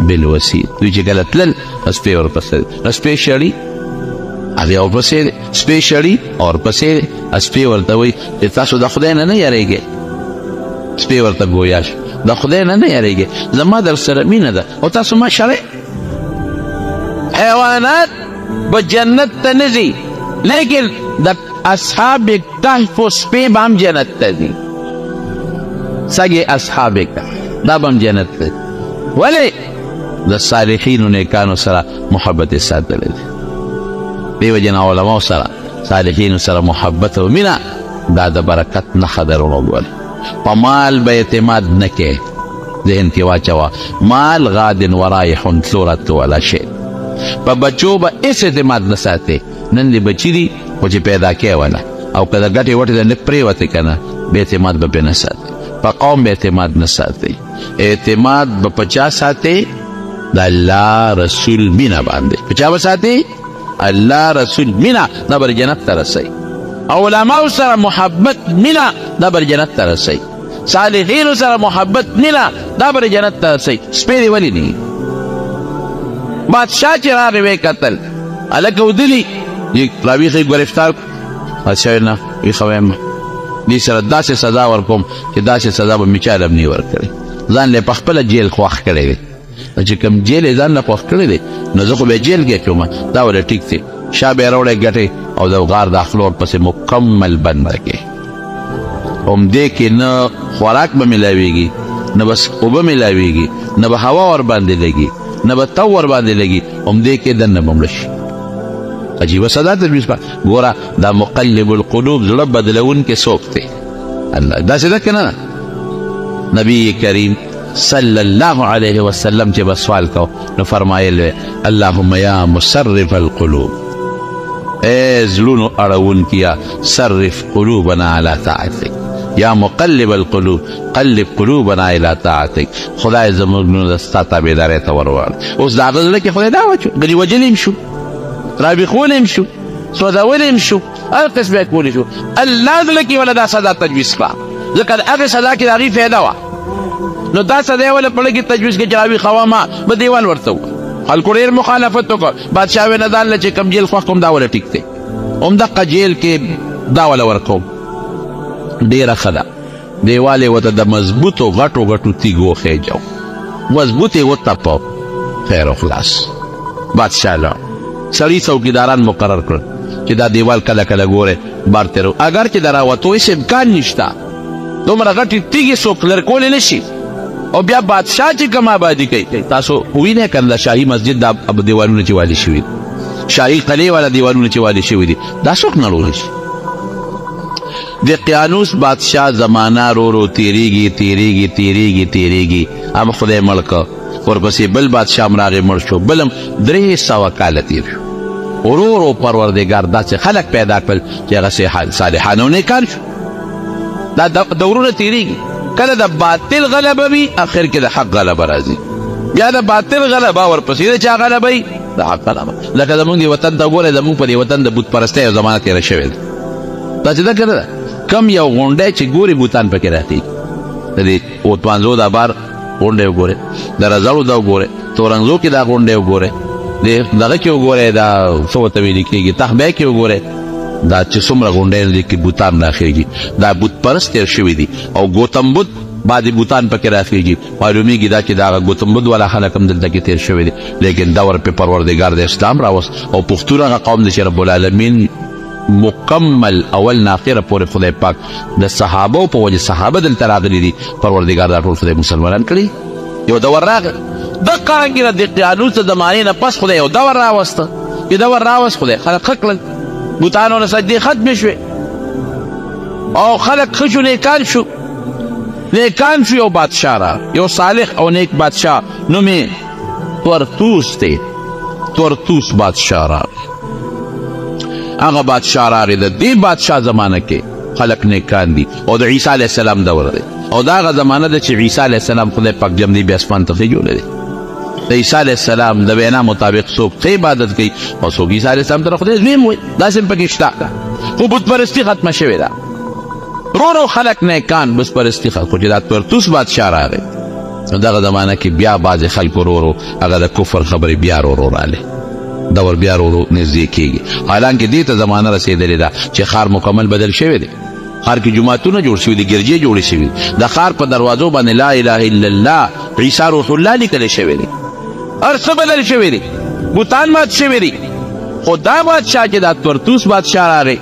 بالوسید دوی چې کله تلل سپی ورپسې دی سپی شړي هغې ورپسې دی سپی شړي او ورپسې دی سپی ورته وایي چې تاسو د خدای نه نه یریږئ سپی ورته ګویا شو د خدای نه نه یریږئ زما در سره مینه ده او تاسو ما شړئ حیوانات به جنت ته نه ځي لیکن د اصحاب کهف و سپی به هم جنت ته ځي سږې اصحاب کهف دا به هم جنت ته ځي ولې د صالحینو نیکانو سره محبت یې ساتلی دی دې وجې نه علماو سره صالحینو سره محبت او مینه دا د برکت نښه ده وروڼو په مال به اعتماد نه کې ذهن کې واچوه مال غاد ورایح ثورت ولا شی په بچو به هېڅ اعتماد نه ساتې نن دې بچي دي خو چې پیدا کې ونه او که د ګټې وټې د لږ پرېوتې که نه بې اعتماد به پرې نه ساتې په قوم به اعتماد نه ساتې اعتماد به په چا ساتې د الله رسول مینه باندې په چا به ساتې الله رسول مینه دا بر جنت ته رسوي او علماو سره محبت مینه دا بر جنت ته رسوي صالحینو سره محبت مینه دا بر جنت ته رسوي سپی دې ولې نه بادشاه چې راغی ویې کتل هلکه ودلي راویښې ګرفتار بادشاه نه ویښه وایم دې سره داسې سزا ورکوم چې داسې سزا به مې چا له نه ورکړې ځان له په خپله جیل خوښ کړی دی چې کوم جیل یې ځان له خوښ کړی دی نو زه خو به جیل کې کوم دا وله ټیک دی شا به یې راوړی ګټې او د غار داخلو ورپسې مکمل بند کړې همدې کې نه خوراک به میلاویږي نه بس اوبه میلاویږي نه به هوا ورباندې لګي نه به تو ورباندې لګي همدې کې دننه به مړه شي عجیبه سزا تجویز کړه ګوره دا مقلب القلوب زړه بدلونکی څوک دی الله داسې ده که نه نبی کریم صلی الله علیه وسلم چې به سوال کو نو فرمایل اللهم یا مصرف القلوب ای زړونو اړونکیا صرف قلوبنا علی طاعتک یا مقلب القلوب قلب قلوبنا الی طاعتک، خدای زموږ زړونه ستا تابعدارۍ ته ورواړه. اوس د هغه زړه کې خدای دا واچو، ګنې وجلی هم شو، رابخون هم شو، سودول هم شو، هر قسم یې کولی شو. الله زړه کې ولا دا سزا تجویز کړه، ځکه د هغې سزا کې د هغې فایده وه. نو دا سزا یې ولا په زړه کې تجویز کړي چې رابخوه ما به دیوال ورته ووایه. خلکو ډېر مخالفت وکړ. بادشاه ویې نه ځان له چې کوم جیل خوښ کوم دا وله ټیک دی، همدغه جیل کې دا وله ورکوم. ډېره ښه ده. دیوال یې ورته د مضبوطو غټو غټو تیږو خیجو، مضبوط یې وتپو، خیر و خلاص. بادشاه لاړ. سړي څوکیداران مقرر کړل چې دا دیوال کله کله ګورې بار تېرو، اگر چې د راوتو هېڅ امکان نشته، دومره غټې تیږې څوک لرې کولی نه شي. او بیا بادشاه چې کوم آبادي کوي، تاسو وینئ که نه د شاهي مسجد دا دیوالونه چې والي شوي دي، شاهي قلعې والا دیوالونه چې والي شوي دي، دا څوک نړولی شي؟ د قیانوس بادشاه زمانه رو رو تیریږي تیریږي تیریږي تیریږي، هم خدای مړ که، ورپسې بل بادشاه هم راغی مړ شو، بل هم 300 کاله تیر شو. ورو ورو پروردګار داسې خلک پیدا کړل چې هغه صالحان او نیکان شو. دا دورونه تیریږي، کله د باطل غلبه وي، اخر کې د حق غلبه راځي. بیا د باطل غلبه ورپسې د چا غلبه وي؟ د حق غلبه. لکه زمونږ دې وطن ته وګورئ، زمونږ په دې وطن د بت پرستۍ یو زمانه تېره شوې ده. تاسې ده که نه ده؟ کم یو غونډی چې ګوري بوتان پکې راته د دې اوتمانزو دا بار غونډی وګورئ، د رزړو دا وګورئ، تورنګزو کې دا غونډی وګورئ، دغه کې وګورئ، دا څه ورته ویلې کېږي تخبی کې وګورئ، دا چې څومره غونډۍ دي کې بوتان راخېږي، دا بت پرست تېر شوي دي. او ګوتم بد بعضې بوتان پکې راخېږي. معلومیږي دا چې د هغه ګوتم بد والا خلک هم دلته کې تېر شوي دي، لیکن دور پې پروردګار د اسلام راوست. او پښتون هغه قوم دی چې رب العالمین مکمل اول نه اخره پورې خدای پاک د صحابو په وجه صحابه دلته راغلي دي، پروردګار دا ټول خدای مسلمانان کړي. یو دور راغی دقه رنګې د قیانوس د زمانې نه پس خدای یو دور راوسته، یو دور راوست خدای، خلک ښه کړل، بوتانو نه سجدې ختمې شوې او خلک ښه شو، نیکان شو، نیکان شو. یو بادشاه را، یو صالح او نیک بادشاه، نوم یې تورتوس دی، تورتوس بادشاه را. هغه بادشاه راغی، د دې بادشاه زمانه کې خلک نیکان دي، او د عیسی علیه السلام دور دی، او دا هغه زمانه ده چې عیسی علیه السلام خدای پاک جمدی بیا اسمان ته خېجولی دی. د عیسی علیه السلام د وینا مطابق څوک ښه عبادت کوي او څوک عیسی علیه السلام ته خدای زویم وایي، داسې هم پکې شته. خو بت پرستي ختمه شوې ده، رو رو خلک نیکان بت پرستي ختم. خو چې دا تورتوس بادشاه راغی، نو دغه زمانه کې بیا بعضې خلکو رو رو هغه د کفر خبرې بیا رو رو راغلې، دور بیا رو رو نږدې کېږي. حالانکې دې ته زمانه رسېدلې ده چې ښار مکمل بدل شوی دی. ښار کې جوماتونه جوړ شوي دي، ګرجې جوړې شوي دي، د ښار په دروازو باندې لا اله الا الله عیسی روح الله لیکلی شوی دی. هر څه بدل شوی دی، بوتان مات شوی دی. خو دا بادشاه چې دا تورتوس بادشاه راغی،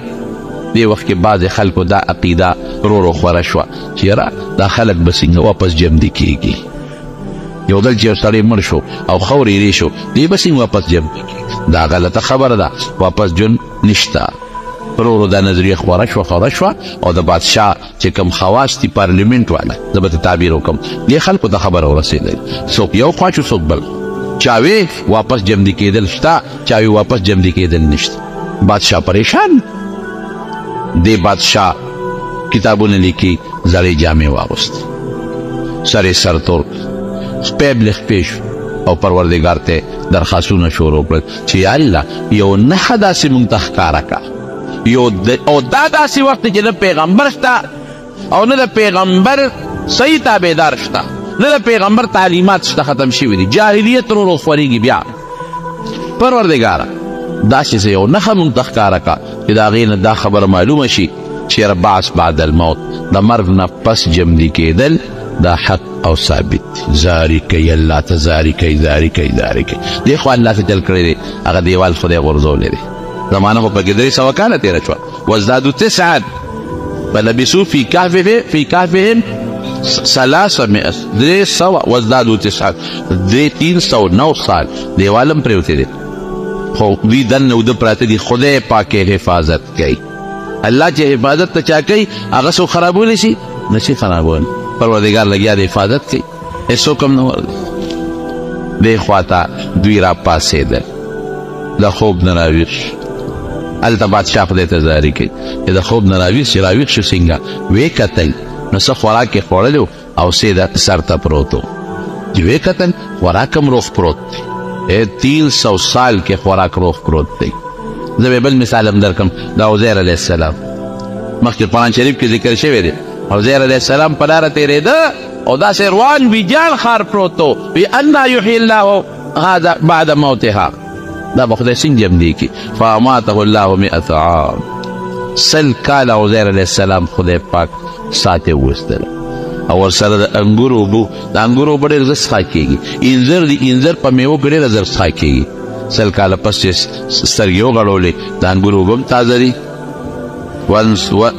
دې وخت کې بعضې خلکو دا عقیده رو رو خوره شوه چې یاره دا خلک به څنګه واپس جمدي کېږي. یو ځل چې یو سړی مړ شو او خور یې شو، دې به څنګه واپس جمدي کېږي؟ دا غلطه خبره ده، واپس جون نشته. رو رو دا نظریه خوره شوه او د بادشاه چې کوم خواص دي پارلیمنټ والا، زه به ته تعبیر وکړم، دې خلکو ته خبره ورسېدل، څوک یو خوا شو څوک بل، چاوی واپس جمدی کېدل شته، چاوی واپس جمدی کېدل نشته. بادشاه پریشان. دې بادشاه کتابونه لیکي، زړې جامې واغوستې، سر یې سرتور، خپې بلې خپې شو او پروردګار ته درخواستونه شروع کړل چې یا الله یو نښه داسې موږ ته ښکاره کړه، او دا داسې وخت چې نه پیغمبر شته او نه د پیغمبر صحیح تابعدار شته، نه د پیغمبر تعلیمات شته، ختم شوي دي، جاهلیت رو رو خورېږي. بیا پروردګاره داسې څه یو نښه موږ ته ښکاره کړه چې د هغې نه دا خبره معلومه شي چې بعث بعد الموت، د مرګ نه پس جمدي کېدل دا حق او ثابت. زاری کوي الله ته، زاری کوي، زاری کوي، زاری کوي. دې خو الله ته جل کړی دی، هغه دیوال خدای غورځولی دی. زمانه خو پکې 300 کاله تېره شوه. وازدادوا 9 فلبثوا في كهفهم 300 وازدادوا 9 309 سال دیوال هم پرېوتی دی، خو دوی دننه اوده پراته دي. خدای پاک حفاظت کوي. الله چې حفاظت ته چا کوي هغه څوک خرابولی شي نشي خرابولی. پروردګار لګیا د حفاظت کوي، هېڅوک هم نه ورځي. دې خواته دوی را پاڅېدل، د خوب نه راویښ هلته بادشاه خدای ته زاري کوي چې د خوب نه راویښ شي، راویښ شو څنګه؟ ویې کتل نو څه خوراک یې خوړلی او سیده سر ته پروت و. چې ویې کتل خوراک هم روغ پروت دی، 300 سال کې خوراک روغ پروت دی. زه به بل مثال هم درکم، د عزیر علیه السلام مخکې قرآن شریف کې ذکر شوی دی. عزیر علیه السلام په لاره تېرېده او داسې روان ویجاړ ښار پروت و. وی انا یحیی الله هذا بعد موتها، دا به خدای څنګه جمدي کړي. فاماته الله 100 عام، 100 کاله عزیر علیه السلام خدای پاک ساتې وویستله. او ورسره د انګورو اوبه، د انګورو اوبه ډېر زر څښاک کېږي. انځر د انځر په میوو کې ډېره زر څښاک کېږي. 100 کاله پس چې سترګې وغړولې د انګورو اوبه هم تازه دي.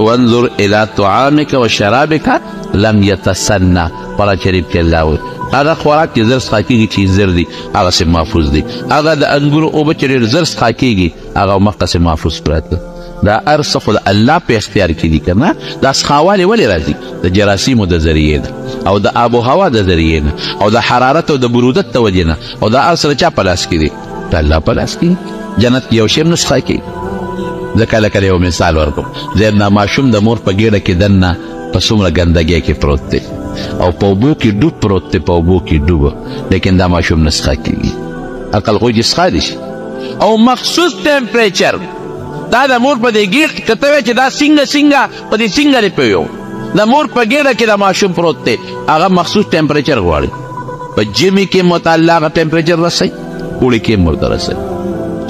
وانظر الى طعامك وشرابك لم يتسنى، قرآن شریف کې الله وایي هغه خوراک چې زر څښاک کېږي چې انځر دي هغسې محفوظ دي، هغه د انګورو اوبه چې ډېر زر څښاک کېږي هغه مخکسې محفوظ پراته. دا هر څه خو د الله په اختیار کې دي که نه. دا څښاوالې ولې راځي؟ د جراثیمو د ذریعې نه او د آب و هوا د ذریعې نه او د حرارت او د برودت د وجې نه. او دا هر څه د چا په لاس کې دي؟ د الله په لاس کې. جنت کې یو شی هم نه څښاک کېږي. زه کله کله یو مثال ورکوم. زید دا ماشوم د مور په ګېډه کې دننه په څومره ګندګۍ کې پروت دی او په اوبو کې ډوب پروت دی، په اوبو کې ډوبه، لیکن دا ماشوم نه څښاک کېږي. عقل خو یې څښا دي شي. او مخصوص ټمپریچر دا د مور په دې ګېډ که ته وایې چې دا څنګه په دې څنګه دې پوهیو، د مور په ګېډه کې د ماشوم پروت دی، هغه مخصوص ټمپریچر غواړي. په ژمي کې متعله هغه ټمپریچر رسوي، اوړي کې هم ورته رسوي.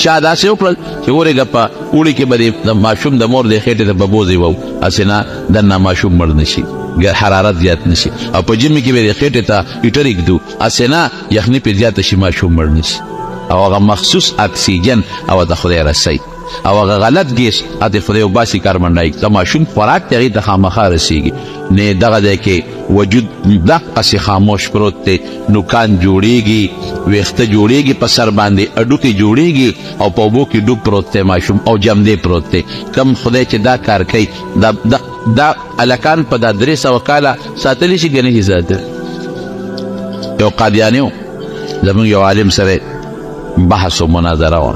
چا داسې وکړل چې ورېږه په اوړي کې به د ماشوم د مور د خېټې ته به بوځې وو، هسې نه دننه ماشوم مړ نه شي، حرارت زیات نه شي. او په ژمي کې به یې خېټې ته هیټر ایږدو، هسې نه یخني پرې زیاته شي ماشوم مړ نه شي. او هغه مخصوص اکسیجن او د خدای رسوي او هغه غلط ګیس د خدای وباسي کاربن ډای د ماشوم خوراک ته هغې ته خامخا رسېږي. نه دغه دی کې وجود دقسې خاموش پروت دی، نوکان جوړېږي، ویښته جوړېږي په سر باندې، اډوکې جوړېږي او په اوبو کې ډوب پروت دی ماشوم او جمدې پروت دی. کم خدای چې دا کار کوي دا هلکان په دا 300 کاله ساتلی شي که نه شي ساتلی. یو قادیاني و، زموږ یو عالم سره بحث و مناظره وه.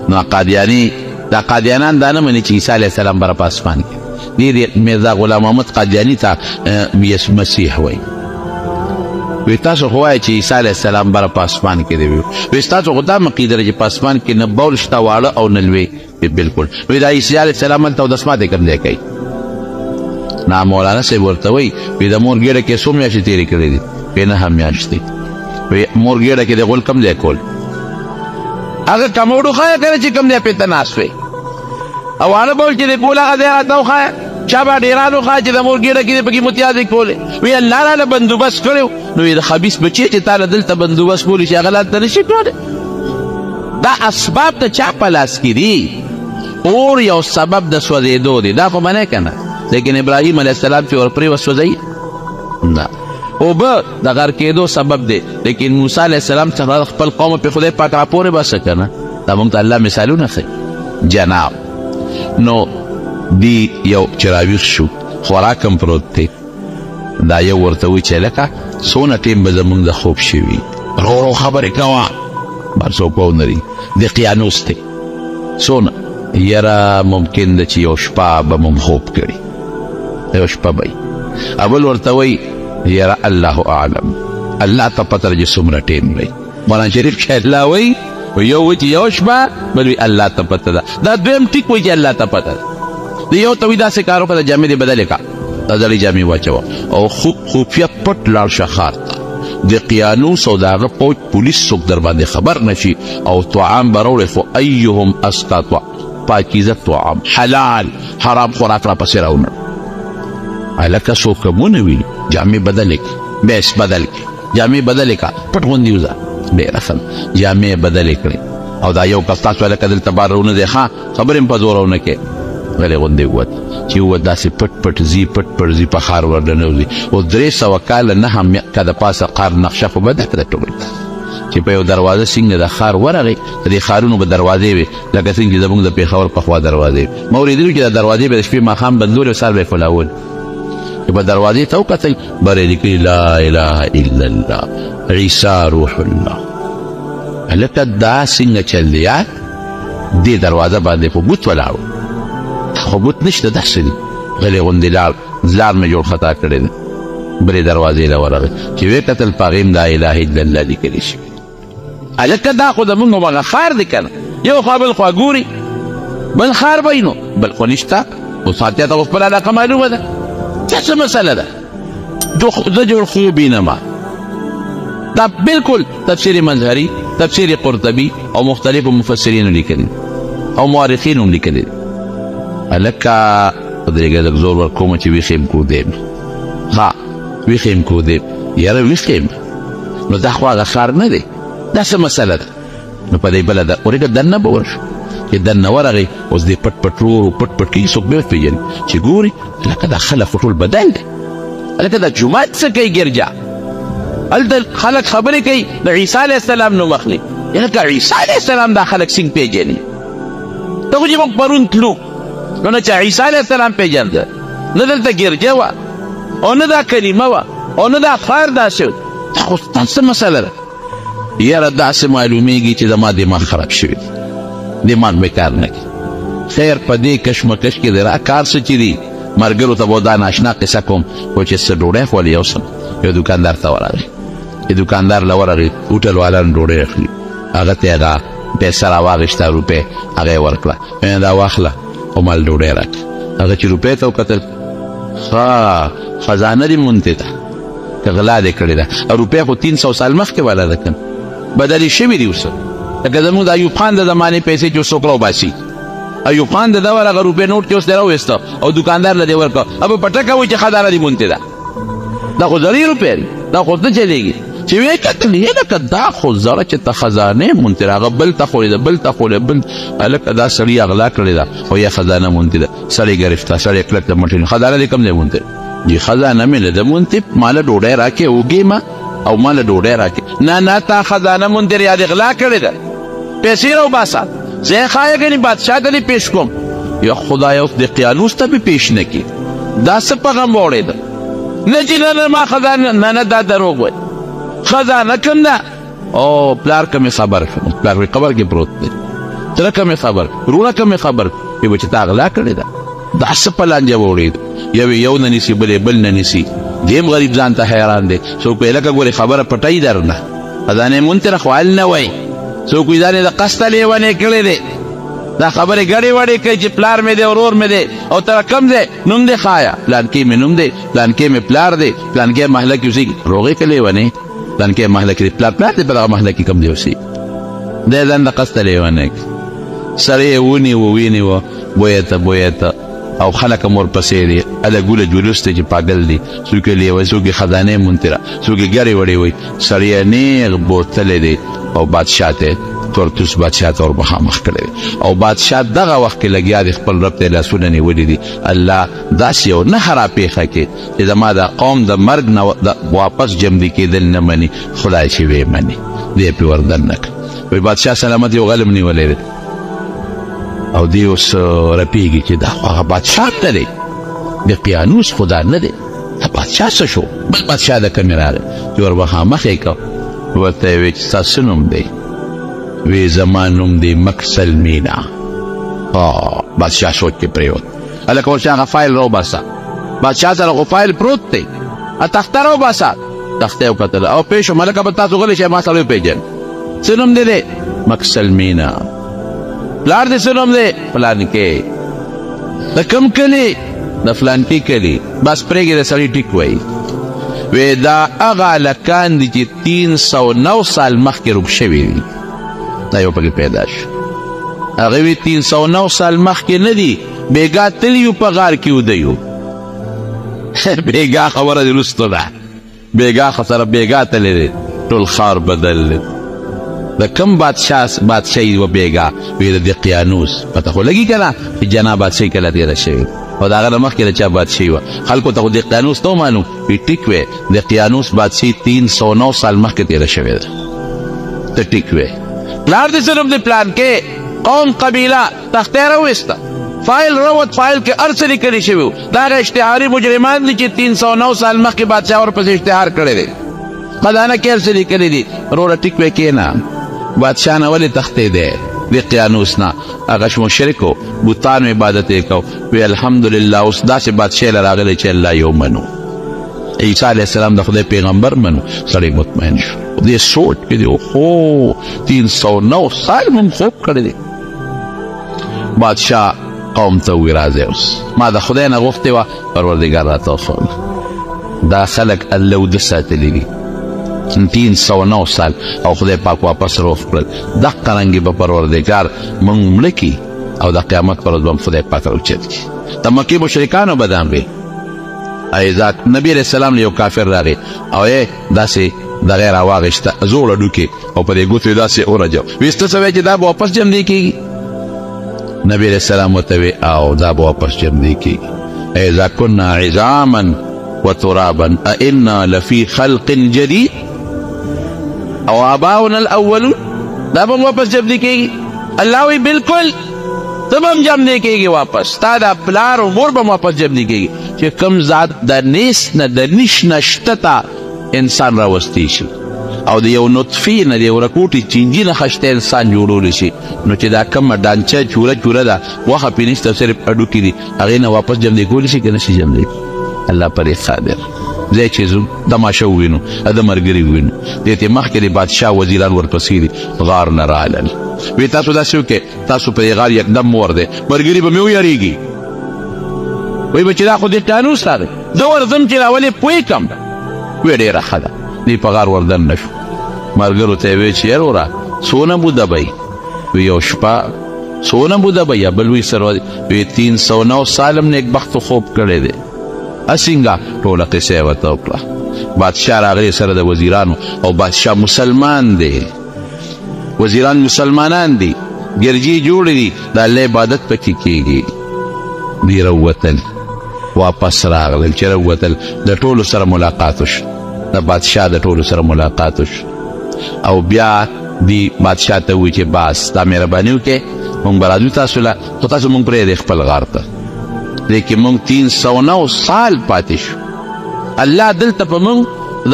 نو دا قادیانان دا نه مني چې عیسی علیه السلام بره په اسمان کې دی. میرزا غلام محمد قادیاني ته مسیح وایي. وی تاسو خو وایئ چې عیسی علیه السلام بره په اسمان کې دی. وی ستاسو خو دا عقیده ده چې په اسمان کې نه بول شته واړه او نه لوی. بلکل. وی دا عیسی علیه السلام هلته اودسمات یې کوم ځای کوي؟ نه مولانا صاحب ورته وایي وی د مور ګېډه کې څو میاشتې تېرې کړې دي؟ وی 9 میاشتې. وی مور ګېډه کې د غول کوم ځای کول؟ هغه کموډو ښایه که نه چې کوم ځای پرې ته ناست وی. او هغه به ویل چې د کول هغه ځای راته وښایه. چا به ډېران وښایه چې د مور ګېډه کې دې پکې متیازې کولې. وی الله راله بندوبست کړی نو د خبیث بچی چې تا له دلته بندوبست کولی شي هغه هلته نه شي کولی. دا اسباب د چا په لاس کې دي؟ اور یو سبب د سوځېدو دی، دا خو منې که نه، لیکن ابراهیم علیه السلام چې ورپرې وسوځوي نه. اوبه د غر کېدو سبب دی، لیکن موسی علیه السلام څخه خپل قوم پې خدای پاک راپورې باسه که نه. دا موږ ته الله مثالونه ښیي. جناب نو دی یو چې راویښ شو خوراک هم پروت دی. دا یو ورته وایي چې لکه څونه ټیم به زموږ د خوب شوي، ورو خبرې کوه، بر څوک ونري د قیانوس دی. څونه یاره ممکن ده چې یو شپه به مونږ خوب کړي، یو شپه به اول ورته وایي یاره الله اعلم، الله ته پته ده چې څومره ټیم دی. قرآن شریف کې الله وایي یو وایي چې یو شپه، بل وایي الله ته پته ده. دا دویم ټیک وایي چې الله ته پته ده. د یو ته وایي داسې کار وکړه، جامې دې بدلې کړه، دا زړې جامې واچوه او خفیه پټ لاړ شه ښار ته. د قیانوس او د هغه پوج پولیس څوک در باندې خبر نشي او طعام به راوړې، خو ایهم اسقا پاکیزه طعام، حلال حرام خوراک را پسې راونه. هلکه څوک ونه وي جامې بدلې کړي، بیس بدل کړي، جامې بدلې کړه، پټ غوندې وځه، ډېره ښه جامې بدلې کړې. او دا یو کس تاسو هلکه دلته بار رونه دی، ښه خبرې هم په زور ونه کې غلې غوندې ووت چې ووت داسې پټ پټ ځي، پټ پټ ځي، په ښار ور ننوځي. او 300 کاله 9 که د پاسه قار نقشه خو به درته ټول چې په یو دروازه څنګه د ښار ورغی، د دې ښارونو به دروازې وې لکه څنګه چې زموږ د پېښور په خوا دروازې وې. ما اورېدلي چې دا دروازې به د شپې ماښام بندولې او سهار به یې کلاول. چې به دروازې ته وکتل بر یې لیکلي لا اله الا الله عیسی روح الله. هلکه دا څنګه چل دی یار؟ دې دروازه باندې په بوت ولاړ، خو بوت نشته، داسې دي غلې غوندې لاړ زلار مې جوړ خطا کړی دی بلې دروازې له ورغی چې ویې کتل په هغې لا اله الا الله لیکلي شوي هلکه دا خو زمونږ همغه ښار دی که نه یو خوا بل خوا ګوري بل ښار به نو بل خو نشته اوس هاتیا ته خو خپله علاقه معلومه ده دا څه مسله ده زه جوړ خوب وینم دا بالکل تفسیر منظري تفسیر قرطبي او مختلفو مفسرینو لیکلي او مورخین هم لیکلي هلکه درېږه لږ زور ورکومه چې ویښ یم کودیم ها ویښ یم کودیم یاره ویښ یم نو دا خو هغه ښار نه دی دا څه مسله ده نو په دې بله ورېږه دننه به ورشو چې دننه ورغی اوس دې پټ پټ ورو پټ پټ کوي څوک به پېژني چې ګوري هلکه دا خلک خو ټول بدل دی هلکه دا جومات څه کوي ګرجا هلته خلک خبرې کوي د عیسی علیه السلام نوم اخلي هلکه عیسی علیه السلام دا خلک څنګه پېژني ته خو چې موږ پرون تلو نو نه چې عیسی علیه السلام پېژنده نه دلته ګرجه وه او نه دا کلمه وه او نه دا ښار داسې و دا خو دا څه مسله ده یاره داسې معلومیږي چې زما دماغ خراب شوي دی دماغ مې کار نه کوي خیر په دې کشمکش کې دی را کار څه چې دي ملګرو ته به دا ناشنا قصه کوم خو چې څه ډوډۍ خو یو څه یو دوکاندار ته ورغی چې دوکاندار له ورغی هوټل والان ډوډۍ اخلي هغه ته هغه پیسه راواخېسته روپۍ هغه یې ورکړه دا واخله او مال ډوډۍ راکړه هغه چې روپۍ ته وکتل ښه خزانه دې مونتې ده که غلا دې کړې ده روپۍ خو 300 سال مخکې والا ده که بدلې شوي دي اوس لکه زموږ د ایوب خان د زمانې پیسې چې اوس څوک راوباسي ایوب خان د ده ور هغه روپۍ نوټ کې اوس دی راوویسته او دوکاندار له دې ورکړه اب پټکه وایي چې خزانه دې مونتې ده دا خو زړې روپۍ دي دا خو نه چلېږي چې ویې کتل یې لکه دا خو زړه چې ته خزانې مونتې ده هغه بل ته خورې ده بل ته خورې بل هلکه دا سړي اغلا کړې ده او یا خزانه مونتې ده سړی ګرفته سړی کلک ته مټې خزانه دې کوم ځای مونتې دي خزانه مې له ده مونتې ماله ډوډۍ راکې وږې ما او ماله ډوډۍ راکې نه نه تا خزانه مونتې یا دې غلا کړې ده پیسې راوباسه زه یې ښایه ګنې بادشاه ته دې پیش کوم یا خدایه اوس دقیانوس ته به پیش نه کړي دا څه په غم واوړېده نه چې نه ما خزانه نه دا دروغ وایي خزانه کوم ده او پلار که مې خبر پلار مې قبر کې پروت دی تره که مې خبر وروڼه که مې خبر ویې به چې تا غلا کړې ده دا څه په لانجه واوړېد یو نه نیسي بلې بل نه نیسي دیم غریب ځان ته حیران دی څوک وایي لکه ګورې خبره پټوي درنه خزانې منتره خو هل نه وایي څوک وایي دا د قصده لیونې کړې دی دا خبرې ګډې وډې کوي چې پلار مې دی ورور مې دی او تره کم دی نوم دی ښایه پلانکې مې نوم دی پلانکې مې پلار دی پلانکې محله کې اوسېږي روغې که لیونې پلانکې محله کې دی پلار دی په دغه محله کې کم دی اوسېږي دی ځان د قصده لیونی سړی یې ونیوه وینیوه بویه ته بویه ته او خلک هم ورپسې دي هله ګوله جلوس دی چې پاګل دی څوک یې لیوی څوک یې خزانې منتره څوک یې ګرې وړې وایي سړی یې نیغ بوتلی دی او بادشاه ته تورتوس بادشاه ته ور مخامخ کړی دی او بادشاه دغه وخت کې لګیا دی خپل رب ته یې لاسونه نیولي دي الله داسې یو نښه راپېښه کړي چې زما د قوم د مرګ نه واپس جمدي کېدل نه مني خدای چې ویې مني دی پرې ور دننه کړه وایي بادشاه سلامت یو غلم نیولی دی او دی اوس رپېږي چې دا خو هغه بادشاه ته دی دقیانوس خو دا نه دی دا بادشاه څه شو بل بادشاه د کومې راغی چې ور مخامخ یې کړ ورته یې ویې چې ستا څه نوم دی وی زما نوم دی مکسلمینا بادشاه سوچ کې پرېوت هلکه ورشه هغه فایل راوباسه بادشاه سره خو فایل پروت دی تخته راوباسه تخته یې وکتله او پېښ شوم هلکه به تاسو غلی شئ ما سړی وپېژن څه نوم دی دی مکسلمینا پلار دې څه نوم دی فلانکې د کوم کلي د فلانکي کلي بس پرېږدې د سړي ټیک وایي وی دا هغه هلکان دي چې 309 سال مخکې روږ شوي دي دا یو پکې پیدا شو هغه وی 309 سال مخکې نه دي بېګا تلي یو په غار کې وده یو بېګا خبره دې وروسته ده بېګا سره بېګا تللی دی ټول ښار بدل دی د کوم بادشاهي وه بېګا وی د دقیانوس پته خو لګي که نه چې جنا بادشاهي کله تېره شوې او د هغه نه مخکې د چا بادشاهي وه خلکو ته خو دقیانوس نه معلوم وی ټیک وی دقیانوس بادشاهي 309 سال مخکې تېره شوې ده ته ټیک وی پلار دې څه نوم دی پلان کې قوم قبیله تختې راویسته فایل روت فایل کې هر څه لیکلي شوي وو دا هغه اشتهاري مجرمان دي چې 309 سال مخکې بادشاه ورپسې اشتهار کړی دی خزانه کې هر څه لیکلي دي وروره ټیک وی کښېنه بادشاه نه ولې تختې دی د قیانوس نه هغه مشرکو بوتانو عبادت یې کو وی الحمدلله اوس داسې بادشاه له راغلی چې الله یو منو عیسی علیه السلام د خدای پیغمبر منو سړی مطمئن شو دې سوچ کې دی اوهو 309 سال مون خوب کړی دی بادشاه قوم ته وی راځئ اوس ما د خدای نه غوښتې وه پروردګار راته وښوله دا خلک الله وده ساتلي دي 309 سال او خدای پاک واپس روغ کړل دقه رنګې به پروردګار موږ مړه کي او د قیامت پر ورځ به خدای پاک راوچت کړي د مکې مشرکانو به دا وي ایزا نبی علیہ السلام له یو کافر راغی او یې داسې دغه راواغېسته زوړه ډوکې او په دې ګوتو یې داسې ورجو ویې ته څه وایي چې دا به واپس جمدی کېږي نبی علیہ السلام ورته وی او دا به واپس جمدی کېږي ایزا کنا عظاما وترابا ائنا لفی خلق جدید او آباؤنا الاولون دا به واپس جمدی کېږي الله وی بالکل ته به هم جمدی کېږي واپس تا دا پلار او مور به واپس جمدی کېږي چې کوم ذات د نیس نه د نش نه شته ته انسان راوستی شي او د یو نطفې نه د یو رکوټې چینجي نه خشته انسان جوړولی شي نو چې دا کومه ډانچه چوره ده غوښه پرې نشته صرف هډوکي دي هغې نه واپس جمدی کولی شي که نه شي جمدی الله پرې قادر ځای چې ځو تماشه ووینو د ملګري ووینو دې ته مخکې د بادشاه وزیران ورپسې دي غار نه رالل وی تاسو داسې وکړئ تاسو په دې غار یکدم مور دی ملګري به مې ویریږي وی به چې دا خو دې قانوس راغی زه ورځم چې راولې پوه کړم وی ډېره ښه ده دې په غار وردن نه شو ملګرو ته یې وی چې یروره څونه موده به وی یو شپه څونه موده به یا بل وی سره وی 309 سالم نیکبختو خوب کړی دی اسینګه ټوله قصه یې ورته وکړه بادشاه راغلی سره د وزیرانو او بادشاه مسلمان دی وزیران مسلمانان دي ګرجي جوړې دي د الله عبادت پکې کېږي دی راووتل واپس راغلل چې راووتل د ټولو سره ملاقات وشو د بادشاه د ټولو سره ملاقات وشو او بیا دی بادشاه ته ووایي چې بس دا مهرباني وکړې موږ به راځو تاسو له خو تاسو موږ پرېږدئ خپل غار ته لیکن موږ 309 سال پاتې شو الله دلته په موږ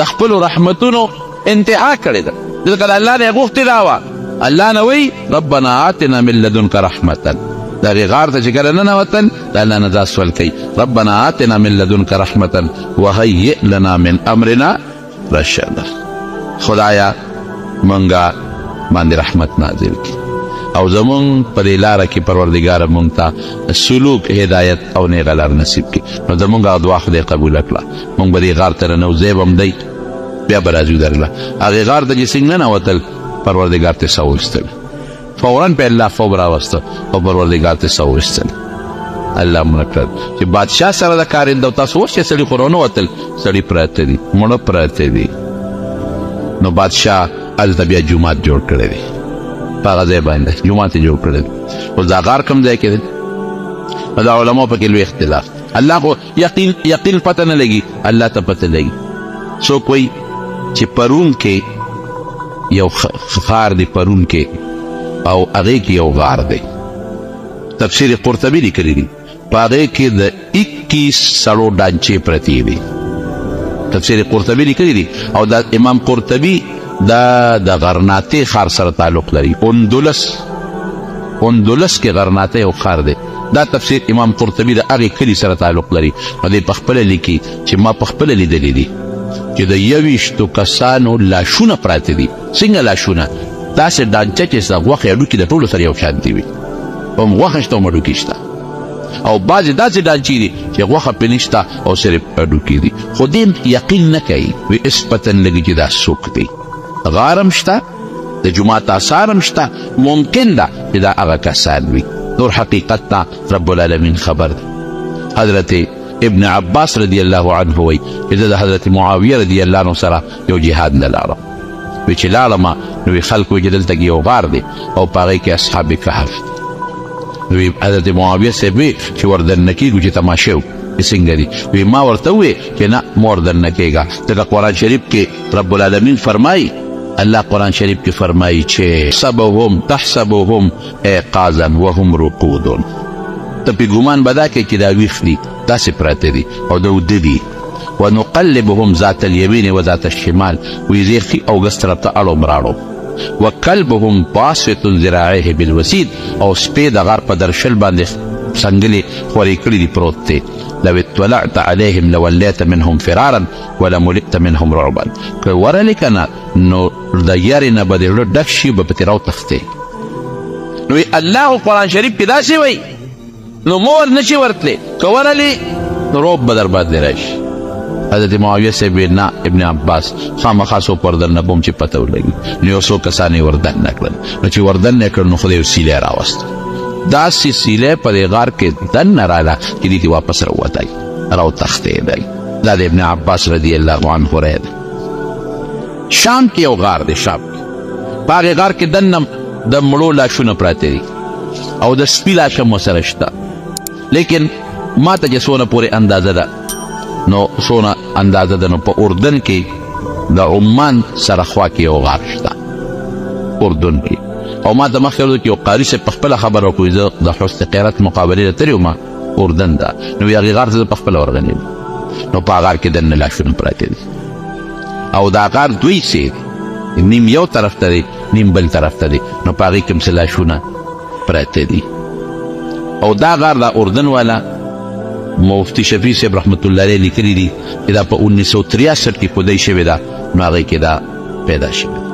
د خپلو رحمتونو انتها کړې ده دلته د الله نه یې غوښتې دا وه الله نه وی ربنا آتنا من لدنک رحمتا د هغې غار ته چې کله ننوتل د الله نه دا سوال کوي ربنا آتنا من لدنک رحمتا وهیئ لنا من امرنا رشدا خدایا منګه باندې رحمت نازل کړي او زمون په دې لاره کې پروردګاره مونږ ته سلوک هدایت او نیغه لار نصیب کړي نو زمونږ دعا خدای قبوله کړه مونږ به دې غار ته رانوځی به هم دی بیا به راځو درله هغې غار ته چې څنګه ننوتل پروردګار ته سا وایستل فورا په الله خوب راوسته او پروردګار ته سا وایستل الله مړه کړل چې بادشاه سره د کارنده او تاسو اوس چې سړي خو رانوتل سړي پراته دي مړه پراته دي نو بادشاه هلته بیا جومات جوړ کړی دی په هغه ځای باندې جومات یې جوړ کړی دی اوس دا غار کوم ځای کې دی نو دا علماو پکې لوی اختلاف الله خو یقین پته نه لګي الله ته پته لګي څوک وایي چې پرون کې یو غار دی پرون کې او هغې کې یو غار دی تفسیر قرطبي لیکلی دی په هغې کې د 21 سړو ډانچې پرتې دي تفسیر قرطبي لیکلی دی او دا امام قرطبي دا د غرناطې ښار سره تعلق لري اندلس کې غرناطې یو ښار دی دا تفسیر امام قرطبي د هغې کلي سره تعلق لري نو دی پخپله لیکي چې ما پخپله لیدلی دي چې د 21 کسانو لاشونه پراته دي څنګه لاشونه داسې ډانچه چې ستا غوښې هډوکي د ټولو سره یو شانتي وي هم غوښه شته هم هډوکي شته او بعضې داسې ډانچې دي چې غوښه پرې نشته او صرف هډوکي دي خو دې یقین نه کوي وی اس پتن لګي چې دا څوک دی غارم شته د جومات آثار هم شته ممکن ده چې دا هغه کسان وي نور حقیقت ته رب العالمین خبر ده حضرت ابن عباس رضی الله عنه وی چې د حضرت معاویه رضی الله عنه سره یو جهاد نه لاړم وی چې لاړمه نو وی خلک وی چې دلته کې یو غار دی او په هغې کې اصحاب کهف وی حضرت معاویه صاحب وی چې وردننه کېږو چې تماشې وکړو څنګه دي وی ما ورته ووی چې نه ما وردننه کېږه ځکه قرآن شریف کې رب العالمین فرمایي الله قرآن شریف کې فرمایي چې تحسبهم ایقاظا وهم رقود ته پې ګمان به دا کوې چې دا ویښ دي داسې پراته دي او د اوده دي ونقلبهم ذات الیمین و ذات الشمال وی زه ښي او ګس طرف ته اړوم راړو وکلبهم باسط ذراعیه بالوسید او سپی د غار په درشل باندې څنګلې خورې کړي دي پروت دی. لو اطلعت عليهم لوليت منهم فرارا ولملئت منهم رعبا. که ورلې کنه نو د یارې نه به دې زړه ډک شي به پکې راوتښتې. نو الله قرآن شریف کې داسې وایي نو مو ور نشي ورتلی، که ورلې نو روب به در باندې راشي. حضرت معاویه صاحب ویل نه ابن عباس خامخا څوک ور دننه بوم چې پته ولګي. نو یو څو کسان یې ور دننه کړل. نو چې ور دننه کړل نو خدای سیلی راوسته. داسې سیلی په دې غار کې دننه راله چې دې ته واپس راووتی راوتښتېدی. دا د ابن عباس رضی الله عنه رایه ده. شام کې یو غار دی، شام کې په هغې غار کې دننه د مړو لاشونه پراته دي او د سپي لاشه مو سره شته. لیکن ما ته چې څونه پورې اندازه ده نو څونه اندازه ده نو په اردن کې د عمان سره خوا کې یو غار شته اردن کې. او ما ته مخکې ویل چې یو قاري صاحب په خپله خبره وکړو زه د حسن قیرت مقابلې ته تللی وم اردن ده. نو هغې غار ته زه په خپله ورغلېم. نو په هغه غار کې دننه لاشونه پراته دي او دا غار دوی سي نیم یو طرف ته دی نیم بل طرف ته دی. نو په هغې کې هم څه لاشونه پراته دي. او دا غار دا اردن والا مفتی شفیع صاحب رحمت الله علیه لیکلي دي چې دا په 1963 کې پودی شوې ده. نو هغې کې دا پیدا شوې.